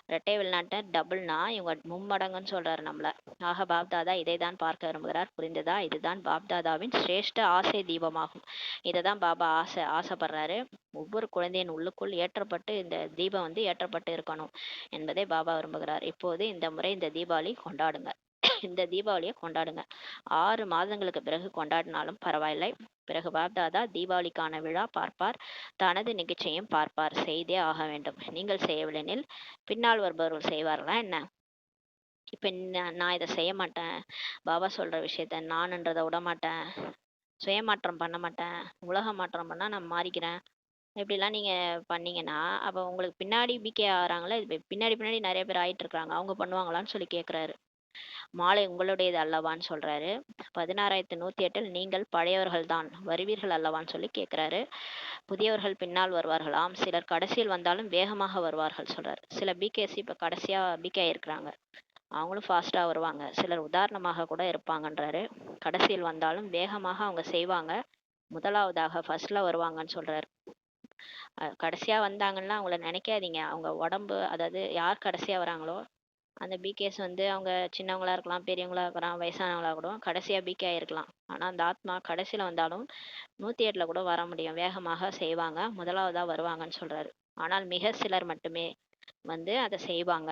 இரட்டை வெளிநாட்டினர் டபுள்னா இவங்க மும்மடங்குன்னு சொல்றாரு நம்மள. ஆக பாப்தாதா இதைதான் பார்க்க விரும்புகிறார். புரிந்ததா? இதுதான் பாப்தாதாவின் சிரேஷ்ட ஆசை தீபமாகும். இதைதான் பாபா ஆசைப்படுறாரு. ஒவ்வொரு குழந்தையின் உள்ளுக்குள் ஏற்றப்பட்டு இந்த தீபம் வந்து ஏற்றப்பட்டு இருக்கணும் என்பதை பாபா விரும்புகிறார். இப்போது இந்த முறை இந்த தீபாவளி கொண்டாடுங்க. இந்த தீபாவளியை கொண்டாடுங்க. 6 மாதங்களுக்கு பிறகு கொண்டாடினாலும் பரவாயில்லை. பிறகு பாப்தாதா தீபாவளிக்கான விழா பார்ப்பார். தனது நிகழ்ச்சியையும் பார்ப்பார். செய்தே ஆக வேண்டும். நீங்கள் செய்யவில்லைனில் பின்னால் வருபவர்கள் செய்வார்களா என்ன? இப்ப நான் இதை செய்ய மாட்டேன். பாபா சொல்ற விஷயத்த நான்ன்றதை விட மாட்டேன். சுயமாற்றம் பண்ண மாட்டேன். உலக மாற்றம் பண்ணா நான் மாறிக்கிறேன். இப்படிலாம் நீங்க பண்ணீங்கன்னா அப்ப உங்களுக்கு பின்னாடி பிகே ஆகிறாங்களே, பின்னாடி பின்னாடி நிறைய பேர் ஆயிட்டு இருக்காங்க. அவங்க பண்ணுவாங்களான்னு சொல்லி கேட்கிறாரு. மாலை உங்களுடையது அல்லவான்னு சொல்றாரு. 16,108 நீங்கள் பழையவர்கள் தான் வருவீர்கள் அல்லவான்னு சொல்லி கேட்கிறாரு. புதியவர்கள் பின்னால் வருவார்களாம். சிலர் கடைசியில் வந்தாலும் வேகமாக வருவார்கள் சொல்றாரு. சில பிகேசி இப்ப கடைசியா பிகே ஆயிருக்கிறாங்க. அவங்களும் ஃபாஸ்டா வருவாங்க. சிலர் உதாரணமாக கூட இருப்பாங்கன்றாரு. கடைசியில் வந்தாலும் வேகமாக அவங்க செய்வாங்க. முதலாவதாக ஃபர்ஸ்ட்ல வருவாங்கன்னு சொல்றாரு. கடைசியா வந்தாங்கன்னா அவங்கள நினைக்காதீங்க. அவங்க உடம்பு, அதாவது யார் கடைசியா வராங்களோ அந்த பிகேஸ் வந்து அவங்க சின்னவங்களா இருக்கலாம், பெரியவங்களா இருக்கலாம், வயசானவங்களா கூட கடைசியா பிகே ஆயிருக்கலாம். ஆனா அந்த ஆத்மா கடைசியில வந்தாலும் 108ல கூட வர முடியும். வேகமாக செய்வாங்க. முதலாவதா வருவாங்கன்னு சொல்றாரு. ஆனால் மிக சிலர் மட்டுமே வந்து அதை செய்வாங்க.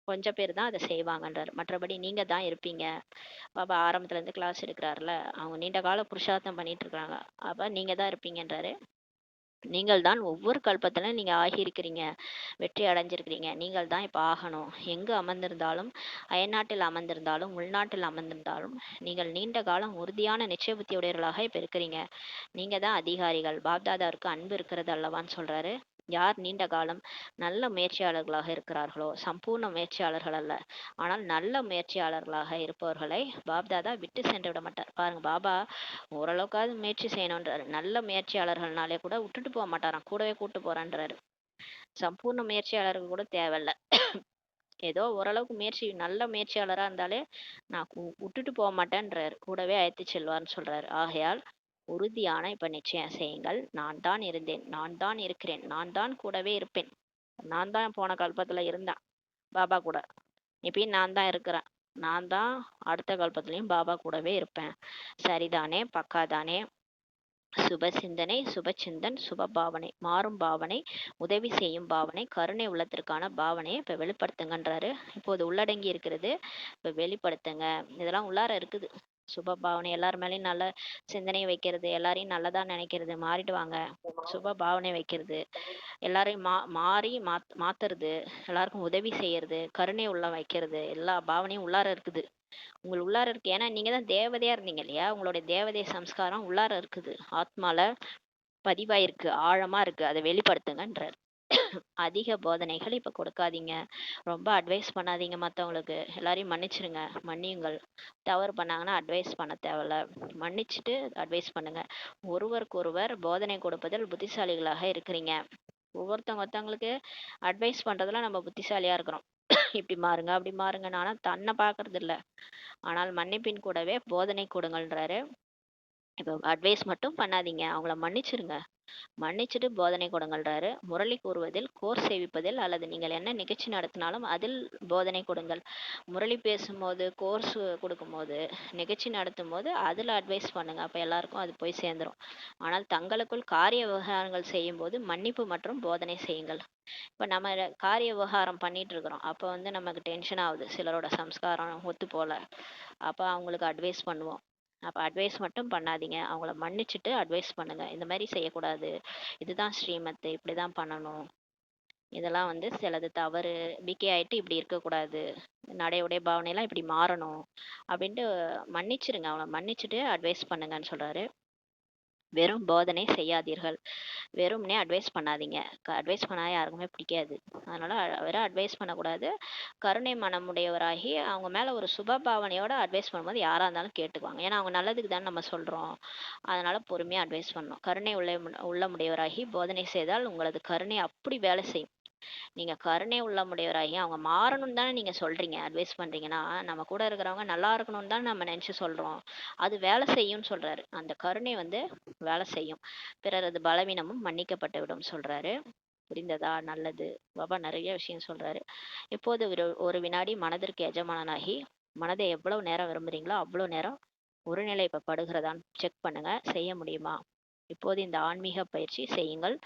கொஞ்சம் பேர் தான் அதை செய்வாங்கன்றாரு. மற்றபடி நீங்க தான் இருப்பீங்க. பாபா ஆரம்பத்துல இருந்து கிளாஸ் எடுக்கிறாருல, அவங்க நீண்ட கால புருஷார்த்தம் பண்ணிட்டு இருக்காங்க. அப்ப நீங்க தான் இருப்பீங்கன்றாரு. நீங்கள் தான் ஒவ்வொரு கல்பத்துல நீங்க ஆகியிருக்கிறீங்க. வெற்றி அடைஞ்சிருக்கிறீங்க. நீங்கள் தான் இப்ப ஆகணும். எங்கு அமர்ந்திருந்தாலும், அயல்நாட்டில் அமர்ந்திருந்தாலும், உள்நாட்டில் அமர்ந்திருந்தாலும் நீங்கள் நீண்ட காலம் உறுதியான நிச்சய புத்தியுடையவர்களாக இப்ப இருக்கிறீங்க. நீங்க தான் அதிகாரிகள். பாப்தாதாவுக்கு அன்பு இருக்கிறது அல்லவான்னு சொல்றாரு. யார் நீண்ட காலம் நல்ல முயற்சியாளர்களாக இருக்கிறார்களோ, சம்பூர்ண முயற்சியாளர்கள் அல்ல, ஆனால் நல்ல முயற்சியாளர்களாக இருப்பவர்களை பாப்தாதா விட்டு சென்று விட மாட்டார். பாருங்க, பாபா ஓரளவுக்காவது முயற்சி செய்யணுன்றாரு. நல்ல முயற்சியாளர்கள்னாலே கூட விட்டுட்டு போக மாட்டாராம். கூடவே கூட்டு போறேன்றாரு. சம்பூர்ண முயற்சியாளர்கள் கூட தேவையில்ல. ஏதோ ஓரளவுக்கு நல்ல முயற்சியாளரா இருந்தாலே நான் விட்டுட்டு போக மாட்டேன்றாரு, கூடவே அழைத்து செல்வார்னு சொல்றாரு. ஆகையால் உறுதியான இப்ப நிச்சயம் செய்யுங்கள். நான் தான் இருந்தேன், நான் தான் இருக்கிறேன், நான் தான் கூடவே இருப்பேன். நான் தான் போன கல்பத்துல இருந்தேன் பாபா கூட, இப்பயும் நான் தான் இருக்கிறேன். நான் தான் அடுத்த கல்பத்திலையும் பாபா கூடவே இருப்பேன். சரிதானே? பக்காதானே? சுப சிந்தனை, சுப சிந்தன், சுப பாவனை, மாறும் பாவனை, உதவி செய்யும் பாவனை, கருணை உள்ளத்திற்கான பாவனையை இப்ப வெளிப்படுத்துங்கன்றாரு. இப்போது உள்ளடங்கி இருக்கிறது, இப்ப வெளிப்படுத்துங்க. இதெல்லாம் உள்ளார இருக்குது. சுப பாவனை, எல்லார் மேலேயும் நல்ல சிந்தனை வைக்கிறது, எல்லாரையும் நல்லதா நினைக்கிறது, மாறிடுவாங்க. சுப பாவனை வைக்கிறது, எல்லாரையும் மாத்துறது, எல்லாருக்கும் உதவி செய்யறது, கருணை உள்ள வைக்கிறது, எல்லா பாவனையும் உள்ளார இருக்குது. உங்கள் உள்ளார இருக்கு. ஏன்னா நீங்க தான் தேவதையா இருந்தீங்க இல்லையா? உங்களுடைய தேவதை சம்ஸ்காரம் உள்ளார இருக்குது, ஆத்மால பதிவாயிருக்கு, ஆழமா இருக்கு. அதை வெளிப்படுத்துங்கன்றார். அதிக போதனைகள் இப்ப கொடுக்காதீங்க, ரொம்ப அட்வைஸ் பண்ணாதீங்க மத்தவங்களுக்கு. எல்லாரையும் மன்னிச்சிருங்க, மன்னியுங்கள். தவறு பண்ணாங்கன்னா அட்வைஸ் பண்ண தேவையில்ல, மன்னிச்சுட்டு அட்வைஸ் பண்ணுங்க. ஒருவருக்கு ஒருவர் போதனை கொடுப்பதில் புத்திசாலிகளாக இருக்கிறீங்க. ஒருத்தவங்களுக்கு அட்வைஸ் பண்றதுல நம்ம புத்திசாலியா இருக்கிறோம். இப்படி மாறுங்க அப்படி மாறுங்க, ஆனா தன்னை பாக்குறது இல்ல. ஆனால் மன்னிப்பின் கூடவே போதனை கொடுங்கள்ன்றாரு. இப்போ அட்வைஸ் மட்டும் பண்ணாதீங்க, அவங்கள மன்னிச்சிருங்க. மன்னிச்சுட்டு போதனை கொடுங்கள்ன்றாரு. முரளி கூறுவதில், கோர்ஸ் சேவிப்பதில், அல்லது நீங்கள் என்ன நிகழ்ச்சி நடத்தினாலும் அதில் போதனை கொடுங்கள். முரளி பேசும்போது, கோர்ஸ் கொடுக்கும்போது, நிகழ்ச்சி நடத்தும் போது அதில் அட்வைஸ் பண்ணுங்க. அப்போ எல்லாருக்கும் அது போய் சேர்ந்துரும். ஆனால் தங்களுக்குள் காரிய விவகாரங்கள் செய்யும் போது மன்னிப்பு மற்றும் போதனை செய்யுங்கள். இப்போ நம்ம காரிய விவகாரம் பண்ணிட்டு இருக்கிறோம், அப்போ வந்து நமக்கு டென்ஷன் ஆகுது, சிலரோட சம்ஸ்காரம் ஒத்து போல. அப்போ அவங்களுக்கு அட்வைஸ் பண்ணுவோம். அப்போ அட்வைஸ் மட்டும் பண்ணாதீங்க, அவங்கள மன்னிச்சுட்டு அட்வைஸ் பண்ணுங்க. இந்த மாதிரி செய்யக்கூடாது, இதுதான் ஸ்ரீமத்து, இப்படிதான் பண்ணணும், இதெல்லாம் வந்து சிலது தவறு, பிகே ஆயிட்டு இப்படி இருக்கக்கூடாது, நடை உடை பாவனையெல்லாம் இப்படி மாறணும் அப்படின்ட்டு மன்னிச்சிருங்க. அவங்கள மன்னிச்சுட்டு அட்வைஸ் பண்ணுங்கன்னு சொல்றாரு. வெறும் போதனை செய்யாதீர்கள், வெறும்னே அட்வைஸ் பண்ணாதீங்க. அட்வைஸ் பண்ணா யாருக்குமே பிடிக்காது. அதனால வெறும் அட்வைஸ் பண்ணக்கூடாது. கருணை மனமுடையவராகி அவங்க மேல ஒரு சுப பாவனையோட அட்வைஸ் பண்ணும்போது யாரா இருந்தாலும் கேட்டுக்குவாங்க. ஏன்னா அவங்க நல்லதுக்கு தானே நம்ம சொல்றோம். அதனால பொறுமையா அட்வைஸ் பண்ணணும். கருணை உள்ளமுடையவராகி போதனை செய்தால் உங்களது கருணை அப்படி வேலை செய்யும். நீங்க கருணை உள்ளமுடையவராகி அவங்க மாறணும்னு தானே நீங்க சொல்றீங்க, அட்வைஸ் பண்றீங்கன்னா நம்ம கூட இருக்கிறவங்க நல்லா இருக்கணும்னு தான் நம்ம நினைச்சு சொல்றோம். அது வேலை செய்யும்னு சொல்றாரு. அந்த கருணை வந்து வேலை செய்யும். பிறரது பலவீனமும் மன்னிக்கப்பட்டு விடும் சொல்றாரு. புரிந்ததா? நல்லது. பாபா நிறைய விஷயம் சொல்றாரு. இப்போது ஒரு வினாடி மனதிற்கு எஜமானனாகி, மனதை எவ்வளவு நேரம் விரும்புறீங்களோ அவ்வளவு நேரம் ஒருநிலைப்படுகிறதான்னு செக் பண்ணுங்க. செய்ய முடியுமா? இப்போது இந்த ஆன்மீக பயிற்சி செய்யுங்கள்.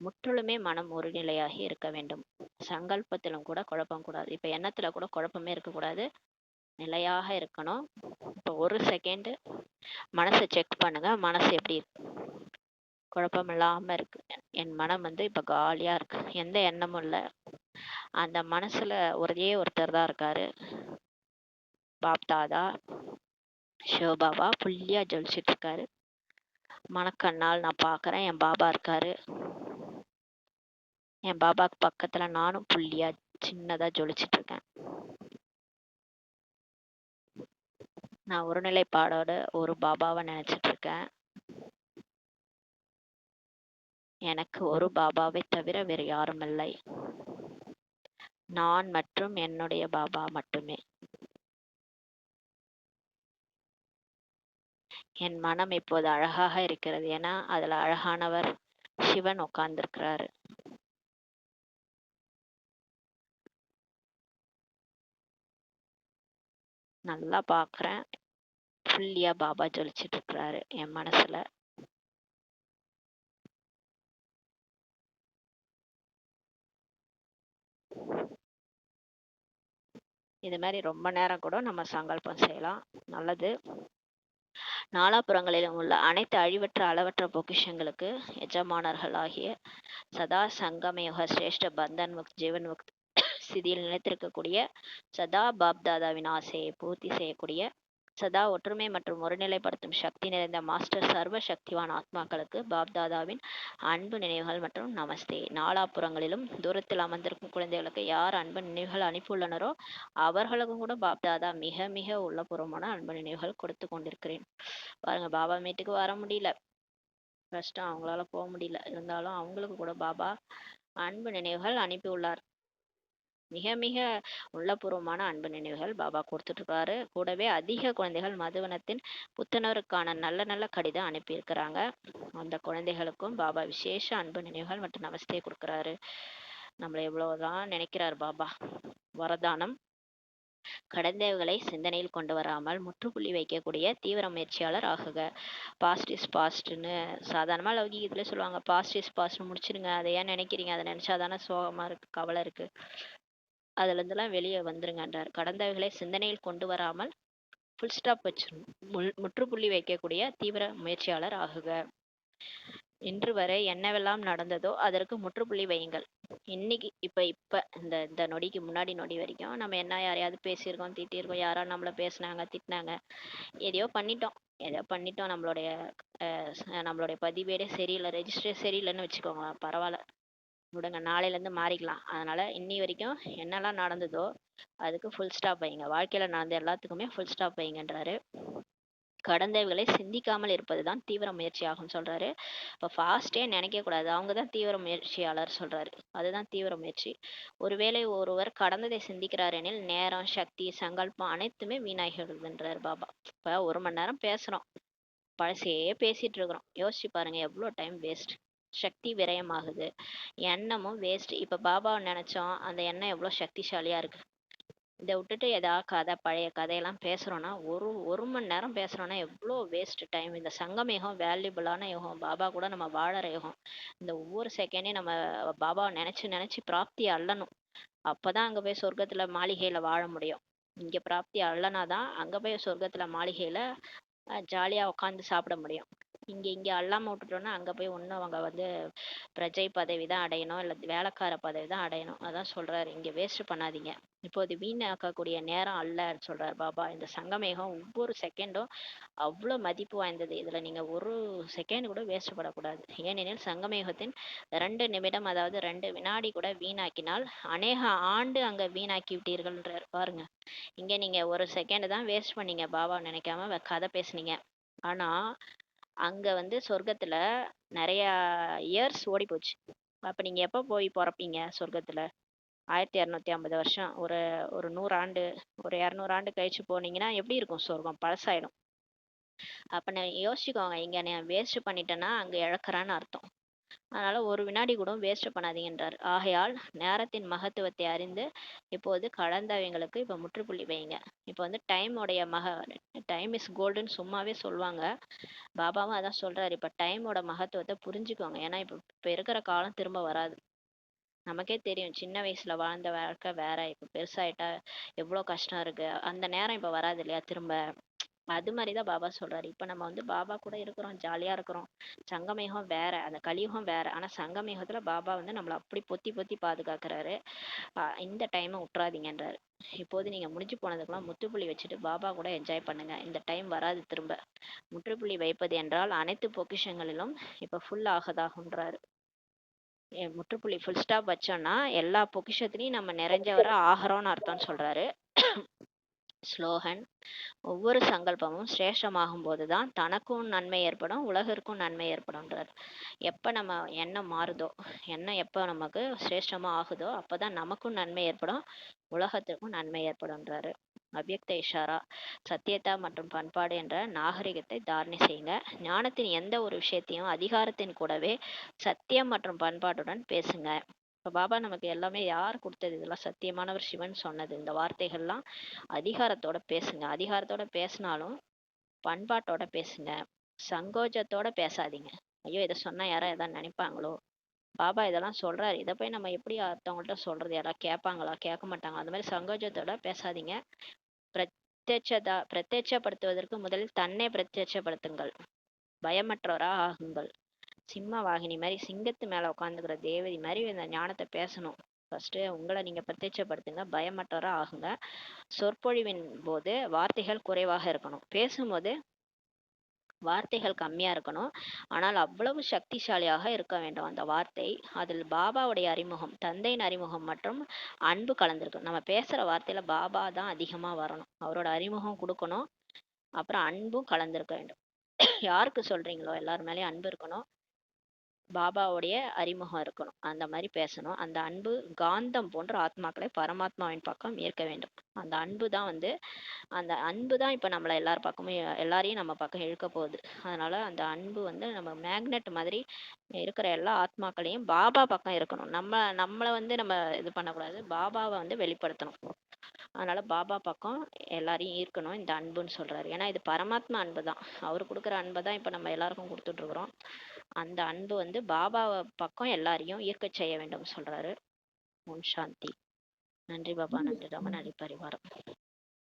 முற்றிலுமே மனம் ஒருநிலையாகி இருக்க வேண்டும். சங்கல்பத்திலும் கூட குழப்பம் கூடாது. இப்ப எண்ணத்துல கூட குழப்பமே இருக்கக்கூடாது, நிலையாக இருக்கணும். இப்போ ஒரு செகண்ட் மனசை செக் பண்ணுங்க, மனசு எப்படி இருக்கு? குழப்பம் இல்லாம இருக்கு. என் மனம் வந்து இப்ப காலியா இருக்கு, எந்த எண்ணமும் இல்லை. அந்த மனசுல ஒரே ஒருத்தர் தான் இருக்காரு, பாப்தாதா சிவபாபா புள்ளியா ஜொலிச்சிட்டு இருக்காரு. மனக்கண்ணால் நான் பாக்குறேன், என் பாபா இருக்காரு. என் பாபாக்கு பக்கத்துல நானும் புள்ளியா சின்னதா ஜொலிச்சிட்டு இருக்கேன். நான் ஒருநிலைப்பாடோட ஒரு பாபாவை நினைச்சிட்டு இருக்கேன். எனக்கு ஒரு பாபாவை தவிர வேறு யாரும் இல்லை. நான் மற்றும் என்னுடைய பாபா மட்டுமே. என் மனம் இப்போது அழகாக இருக்கிறது, ஏன்னா அதுல அழகானவர் சிவன் உட்கார்ந்திருக்கிறாரு. நல்லா பாக்குறேன், புள்ளியா பாபா ஜொலிச்சிட்டு இருக்கிறாரு என் மனசுல. இது மாதிரி ரொம்ப நேரம் கூட நம்ம சங்கல்பம் செய்யலாம், நல்லது. நாலாபுறங்களிலும் உள்ள அனைத்து அழிவற்ற அளவற்ற பொக்கிஷங்களுக்கு எஜமானர்களாகிய சதா சங்கமயுக சிரேஷ்ட பந்தன் முக்த் ஜீவன் முக்த் சிதியில் நிலைத்திருக்கக்கூடிய, சதா பாப்தாதாவின் ஆசையை பூர்த்தி செய்யக்கூடிய, சதா ஒற்றுமை மற்றும் ஒருநிலைப்படுத்தும் சக்தி நிறைந்த மாஸ்டர் சர்வ சக்திவான் ஆத்மாக்களுக்கு பாப்தாதாவின் அன்பு நினைவுகள் மற்றும் நமஸ்தே. நாலாபுறங்களிலும் தூரத்தில் அமர்ந்திருக்கும் குழந்தைகளுக்கு யார் அன்பு நினைவுகள் அனுப்பியுள்ளனரோ அவர்களுக்கும் கூட பாப்தாதா மிக மிக உள்ளபூர்வமான அன்பு நினைவுகள் கொடுத்து கொண்டிருக்கிறேன். பாருங்க, பாபா மீட்டுக்கு வர முடியல, கஷ்டம், அவங்களால போக முடியல, இருந்தாலும் அவங்களுக்கு கூட பாபா அன்பு நினைவுகள் அனுப்பி உள்ளார். மிக மிக உள்ளபூர்வமான அன்பு நினைவுகள் பாபா கொடுத்துட்டு இருக்காரு. கூடவே அதிக குழந்தைகள் மதுவனத்தின் புத்துணர்வுக்கான நல்ல நல்ல கடிதம் அனுப்பியிருக்கிறாங்க. அந்த குழந்தைகளுக்கும் பாபா விசேஷ அன்பு நினைவுகள் மற்றும் நமஸ்தே கொடுக்குறாரு. நம்மளை எவ்வளவுதான் நினைக்கிறார் பாபா. வரதானம்: கடந்தவைகளை சிந்தனையில் கொண்டு வராமல் முற்றுப்புள்ளி வைக்கக்கூடிய தீவிர முயற்சியாளர் ஆகுக. பாஸ்ட் இஸ் பாஸ்ட்னு சாதாரணமாக லௌகீகத்துல சொல்லுவாங்க. பாஸ்ட் இஸ் பாஸ்ட் முடிச்சிருங்க, அதை ஏன் நினைக்கிறீங்க, அதை நினைச்சாதானே சோகமா இருக்கு, கவலை இருக்கு, அதுல இருந்தெல்லாம் வெளியே வந்துருங்கன்றார். கடந்தவைகளை சிந்தனையில் கொண்டு வராமல் ஃபுல் ஸ்டாப் வச்சிடணும், முற்றுப்புள்ளி வைக்கக்கூடிய தீவிர முயற்சியாளர் ஆகுக. இன்று வரை என்னவெல்லாம் நடந்ததோ அதற்கு முற்றுப்புள்ளி வையுங்கள். இன்னைக்கு இப்ப இப்ப இந்த இந்த நொடிக்கு முன்னாடி நொடி வரைக்கும் நம்ம என்ன யாரையாவது பேசியிருக்கோம், திட்டியிருக்கோம், யாரோ நம்மள பேசினாங்க, திட்டினாங்க, எதையோ பண்ணிட்டோம். நம்மளுடைய பதிவேடே சரியில்லை, ரெஜிஸ்டரே சரியில்லைன்னு வச்சுக்கோங்க, பரவாயில்ல விடுங்க, நாளையில இருந்து மாறிக்கலாம். அதனால இன்னி வரைக்கும் என்னெல்லாம் நடந்ததோ அதுக்கு ஃபுல் ஸ்டாப் வைங்க. வாழ்க்கையில நடந்த எல்லாத்துக்குமே ஃபுல் ஸ்டாப் வைங்கன்றாரு. கடந்தவைகளை சிந்திக்காமல் இருப்பதுதான் தீவிர முயற்சி ஆகும் சொல்றாரு. இப்போ ஃபாஸ்டே நினைக்க கூடாது, அவங்க தான் தீவிர முயற்சியாளர் சொல்றாரு. அதுதான் தீவிர முயற்சி. ஒருவேளை ஒருவர் கடந்ததை சிந்திக்கிறார் எனில் நேரம், சக்தி, சங்கல்பம் அனைத்துமே வீணாகிடுதுன்றார் பாபா. இப்போ 1 மணி நேரம் பேசுறோம், பழசையே பேசிட்டு இருக்கிறோம், யோசிச்சு பாருங்க எவ்வளோ டைம் வேஸ்ட், சக்தி விரயமாகுது, எண்ணமும் வேஸ்ட். இப்போ பாபாவை நினைச்சோம், அந்த எண்ணம் எவ்வளோ சக்திசாலியா இருக்கு. இதை விட்டுட்டு ஏதாவது கதை, பழைய கதையெல்லாம் பேசுறோம்னா ஒரு ஒரு மணி நேரம் பேசுறோம்னா எவ்வளோ வேஸ்ட் டைம். இந்த சங்கம் யுகம் வேல்யூபிளான யுகம், பாபா கூட நம்ம வாழற யுகம். இந்த ஒவ்வொரு செகண்டையும் நம்ம பாபாவை நினைச்சு நினைச்சு பிராப்தி அள்ளணும். அப்பதான் அங்க போய் சொர்க்கத்துல மாளிகையில வாழ முடியும். இங்க பிராப்தி அள்ளனாதான் அங்க போய் சொர்க்கத்துல மாளிகையில ஜாலியா உட்காந்து சாப்பிட முடியும். இங்க அல்லாம விட்டுட்டோம்னா அங்க போய் ஒன்றும் அவங்க பிரஜை பதவி தான் அடையணும், இல்லை வேலைக்கார பதவி தான் அடையணும். அதான் சொல்றாரு, இங்க வேஸ்ட் பண்ணாதீங்க. இப்போது வீணாக்கக்கூடிய நேரம் அல்ல சொல்றாரு பாபா. இந்த சங்கமேகம் ஒவ்வொரு செகண்டும் அவ்வளோ மதிப்பு வாய்ந்தது. இதுல நீங்க ஒரு செகண்ட் கூட வேஸ்ட் பண்ணக்கூடாது. ஏனெனில் சங்கமேகத்தின் 2 நிமிடம், அதாவது 2 வினாடி கூட வீணாக்கினால் அநேக ஆண்டு அங்க வீணாக்கி விட்டீர்கள்ன்றார் பாருங்க. இங்க நீங்க ஒரு செகண்ட் தான் வேஸ்ட் பண்ணீங்க, பாபா நினைக்காம கதை பேசுனீங்க. ஆனா அங்க சொர்க்கத்துல நிறைய இயர்ஸ் ஓடி போச்சு. அப்ப நீங்க எப்ப போய் பிறப்பீங்க சொர்க்கத்துல? 1250 வருஷம், ஒரு ஒரு 100 ஆண்டு, ஒரு 200 ஆண்டு கழிச்சு போனீங்கன்னா எப்படி இருக்கும் சொர்க்கம்? பழசாயிடும். அப்ப நான் யோசிச்சுக்கோங்க, இங்க நான் வேஸ்ட் பண்ணிட்டேன்னா அங்க இழக்கிறேன்னு அர்த்தம். அதனால ஒரு வினாடி கூட வேஸ்ட் பண்ணாதீங்கன்றார். ஆகையால் நேரத்தின் மகத்துவத்தை அறிந்து இப்போது கடந்தவங்களுக்கு இப்ப முற்றுப்புள்ளி வைங்க. இப்போ டைம் இஸ் கோல்டுன்னு சும்மாவே சொல்லுவாங்க. பாபாவும் அதான் சொல்றாரு. இப்ப டைமோட மகத்துவத்தை புரிஞ்சுக்கோங்க. ஏன்னா இப்ப இருக்கிற காலம் திரும்ப வராது. நமக்கே தெரியும், சின்ன வயசுல வாழ்ந்த வாழ்க்கை வேற, இப்ப பெருசாயிட்டா எவ்வளவு கஷ்டம் இருக்கு. அந்த நேரம் இப்ப வராது இல்லையா திரும்ப. அது மாதிரிதான் பாபா சொல்றாரு. இப்ப நம்ம பாபா கூட இருக்கிறோம், ஜாலியா இருக்கிறோம். சங்கமேகம் வேற, அந்த கலியுகம் வேற. ஆனா சங்கமேகத்துல பாபா நம்மள அப்படி பொத்தி பொத்தி பாதுகாக்கிறாரு. இந்த டைமை விட்டுறாதீங்கன்றாரு. இப்போது நீங்க முடிஞ்சு போனதுக்கெல்லாம் முற்றுப்புள்ளி வச்சுட்டு பாபா கூட என்ஜாய் பண்ணுங்க. இந்த டைம் வராது திரும்ப. முற்றுப்புள்ளி வைப்பது என்றால் அனைத்து பொக்கிஷங்களிலும் இப்ப ஃபுல் ஆகதாகுன்றாரு. முற்றுப்புள்ளி ஃபுல் ஸ்டாப் வச்சோம்னா எல்லா பொக்கிஷத்துலையும் நம்ம நிறைஞ்சவரை ஆகிறோம்னு அர்த்தம்னு சொல்றாரு. ஸ்லோகன்: ஒவ்வொரு சங்கல்பமும் சிரேஷ்டமாகும் போதுதான் தனக்கும் நன்மை ஏற்படும், உலகிற்கும் நன்மை ஏற்படும்ன்றார். எப்ப நம்ம எண்ணம் மாறுதோ, எண்ணம் எப்ப நமக்கு சிரேஷ்டமா ஆகுதோ அப்பதான் நமக்கும் நன்மை ஏற்படும், உலகத்திற்கும் நன்மை ஏற்படும்ன்றாரு. அவ்யக்த இஷாரா: சத்தியதா மற்றும் பண்பாடு என்ற நாகரிகத்தை தாரணை செய்யுங்க. ஞானத்தின் எந்த ஒரு விஷயத்தையும் அதிகாரத்தின் கூடவே சத்தியம் மற்றும் பண்பாட்டுடன் பேசுங்க. இப்ப பாபா நமக்கு எல்லாமே யார் கொடுத்தது? இதெல்லாம் சத்தியமானவர் சிவன் சொன்னது. இந்த வார்த்தைகள்லாம் அதிகாரத்தோட பேசுங்க. அதிகாரத்தோட பேசினாலும் பண்பாட்டோட பேசுங்க. சங்கோஜத்தோட பேசாதீங்க. ஐயோ இதை சொன்னா யாரா எதாவது நினைப்பாங்களோ, பாபா இதெல்லாம் சொல்றாரு, இதை போய் நம்ம எப்படி அடுத்தவங்கள்ட்ட சொல்றது, யாராவது கேட்பாங்களா, கேட்க மாட்டாங்க. அந்த மாதிரி சங்கோஜத்தோட பேசாதீங்க. பிரத்யட்சப்படுத்துவதற்கு முதலில் தன்னை பிரத்யட்சப்படுத்துங்கள். பயமற்றவரா ஆகுங்கள். சிம்ம வாகினி மாதிரி, சிங்கத்து மேல உட்காந்துக்கிற தேவதை மாதிரி இந்த ஞானத்தை பேசணும். ஃபர்ஸ்ட் உங்களை நீங்க பிரத்யட்சப்படுத்துங்க, பயமற்றவரா ஆகுங்க. சொற்பொழிவின் போது வார்த்தைகள் குறைவாக இருக்கணும், பேசும்போது வார்த்தைகள் கம்மியா இருக்கணும். ஆனால் அவ்வளவு சக்திசாலியாக இருக்க வேண்டும் அந்த வார்த்தை. அதில் பாபாவுடைய அறிமுகம், தந்தையின் அறிமுகம் மற்றும் அன்பு கலந்துருக்கு. நம்ம பேசுற வார்த்தையில பாபா தான் அதிகமா வரணும், அவரோட அறிமுகம் கொடுக்கணும். அப்புறம் அன்பும் கலந்துருக்க வேண்டும். யாருக்கு சொல்றீங்களோ எல்லார் மேலேயும் அன்பு இருக்கணும். பாபாவுடைய அறிமுகம் இருக்கணும். அந்த மாதிரி பேசணும். அந்த அன்பு காந்தம் போன்ற ஆத்மாக்களை பரமாத்மாவின் பக்கம் ஈர்க்க வேண்டும். அந்த அன்பு தான் அந்த அன்பு தான் இப்போ நம்மளை எல்லார் பக்கமும் எல்லாரையும் நம்ம பக்கம் இழுக்க போகுது. அதனால அந்த அன்பு நம்ம மேக்னெட் மாதிரி இருக்கிற எல்லா ஆத்மாக்களையும் பாபா பக்கம் இருக்கணும். நம்மளை நம்ம இது பண்ணக்கூடாது, பாபாவை வெளிப்படுத்தணும். அதனால பாபா பக்கம் எல்லாரையும் ஈர்க்கணும் இந்த அன்புன்னு சொல்றாரு. ஏன்னா இது பரமாத்மா அன்பு தான். அவர் கொடுக்குற அன்பை தான் இப்போ நம்ம எல்லாருக்கும் கொடுத்துட்டு இருக்கிறோம். அந்த அன்பு பாபாவை பக்கம் எல்லாரையும் ஈர்க்க செய்ய வேண்டும் சொல்றாரு. ஓம் சாந்தி. நன்றி பாபா, நன்றி ராம, நன்றி பரிவாரம்.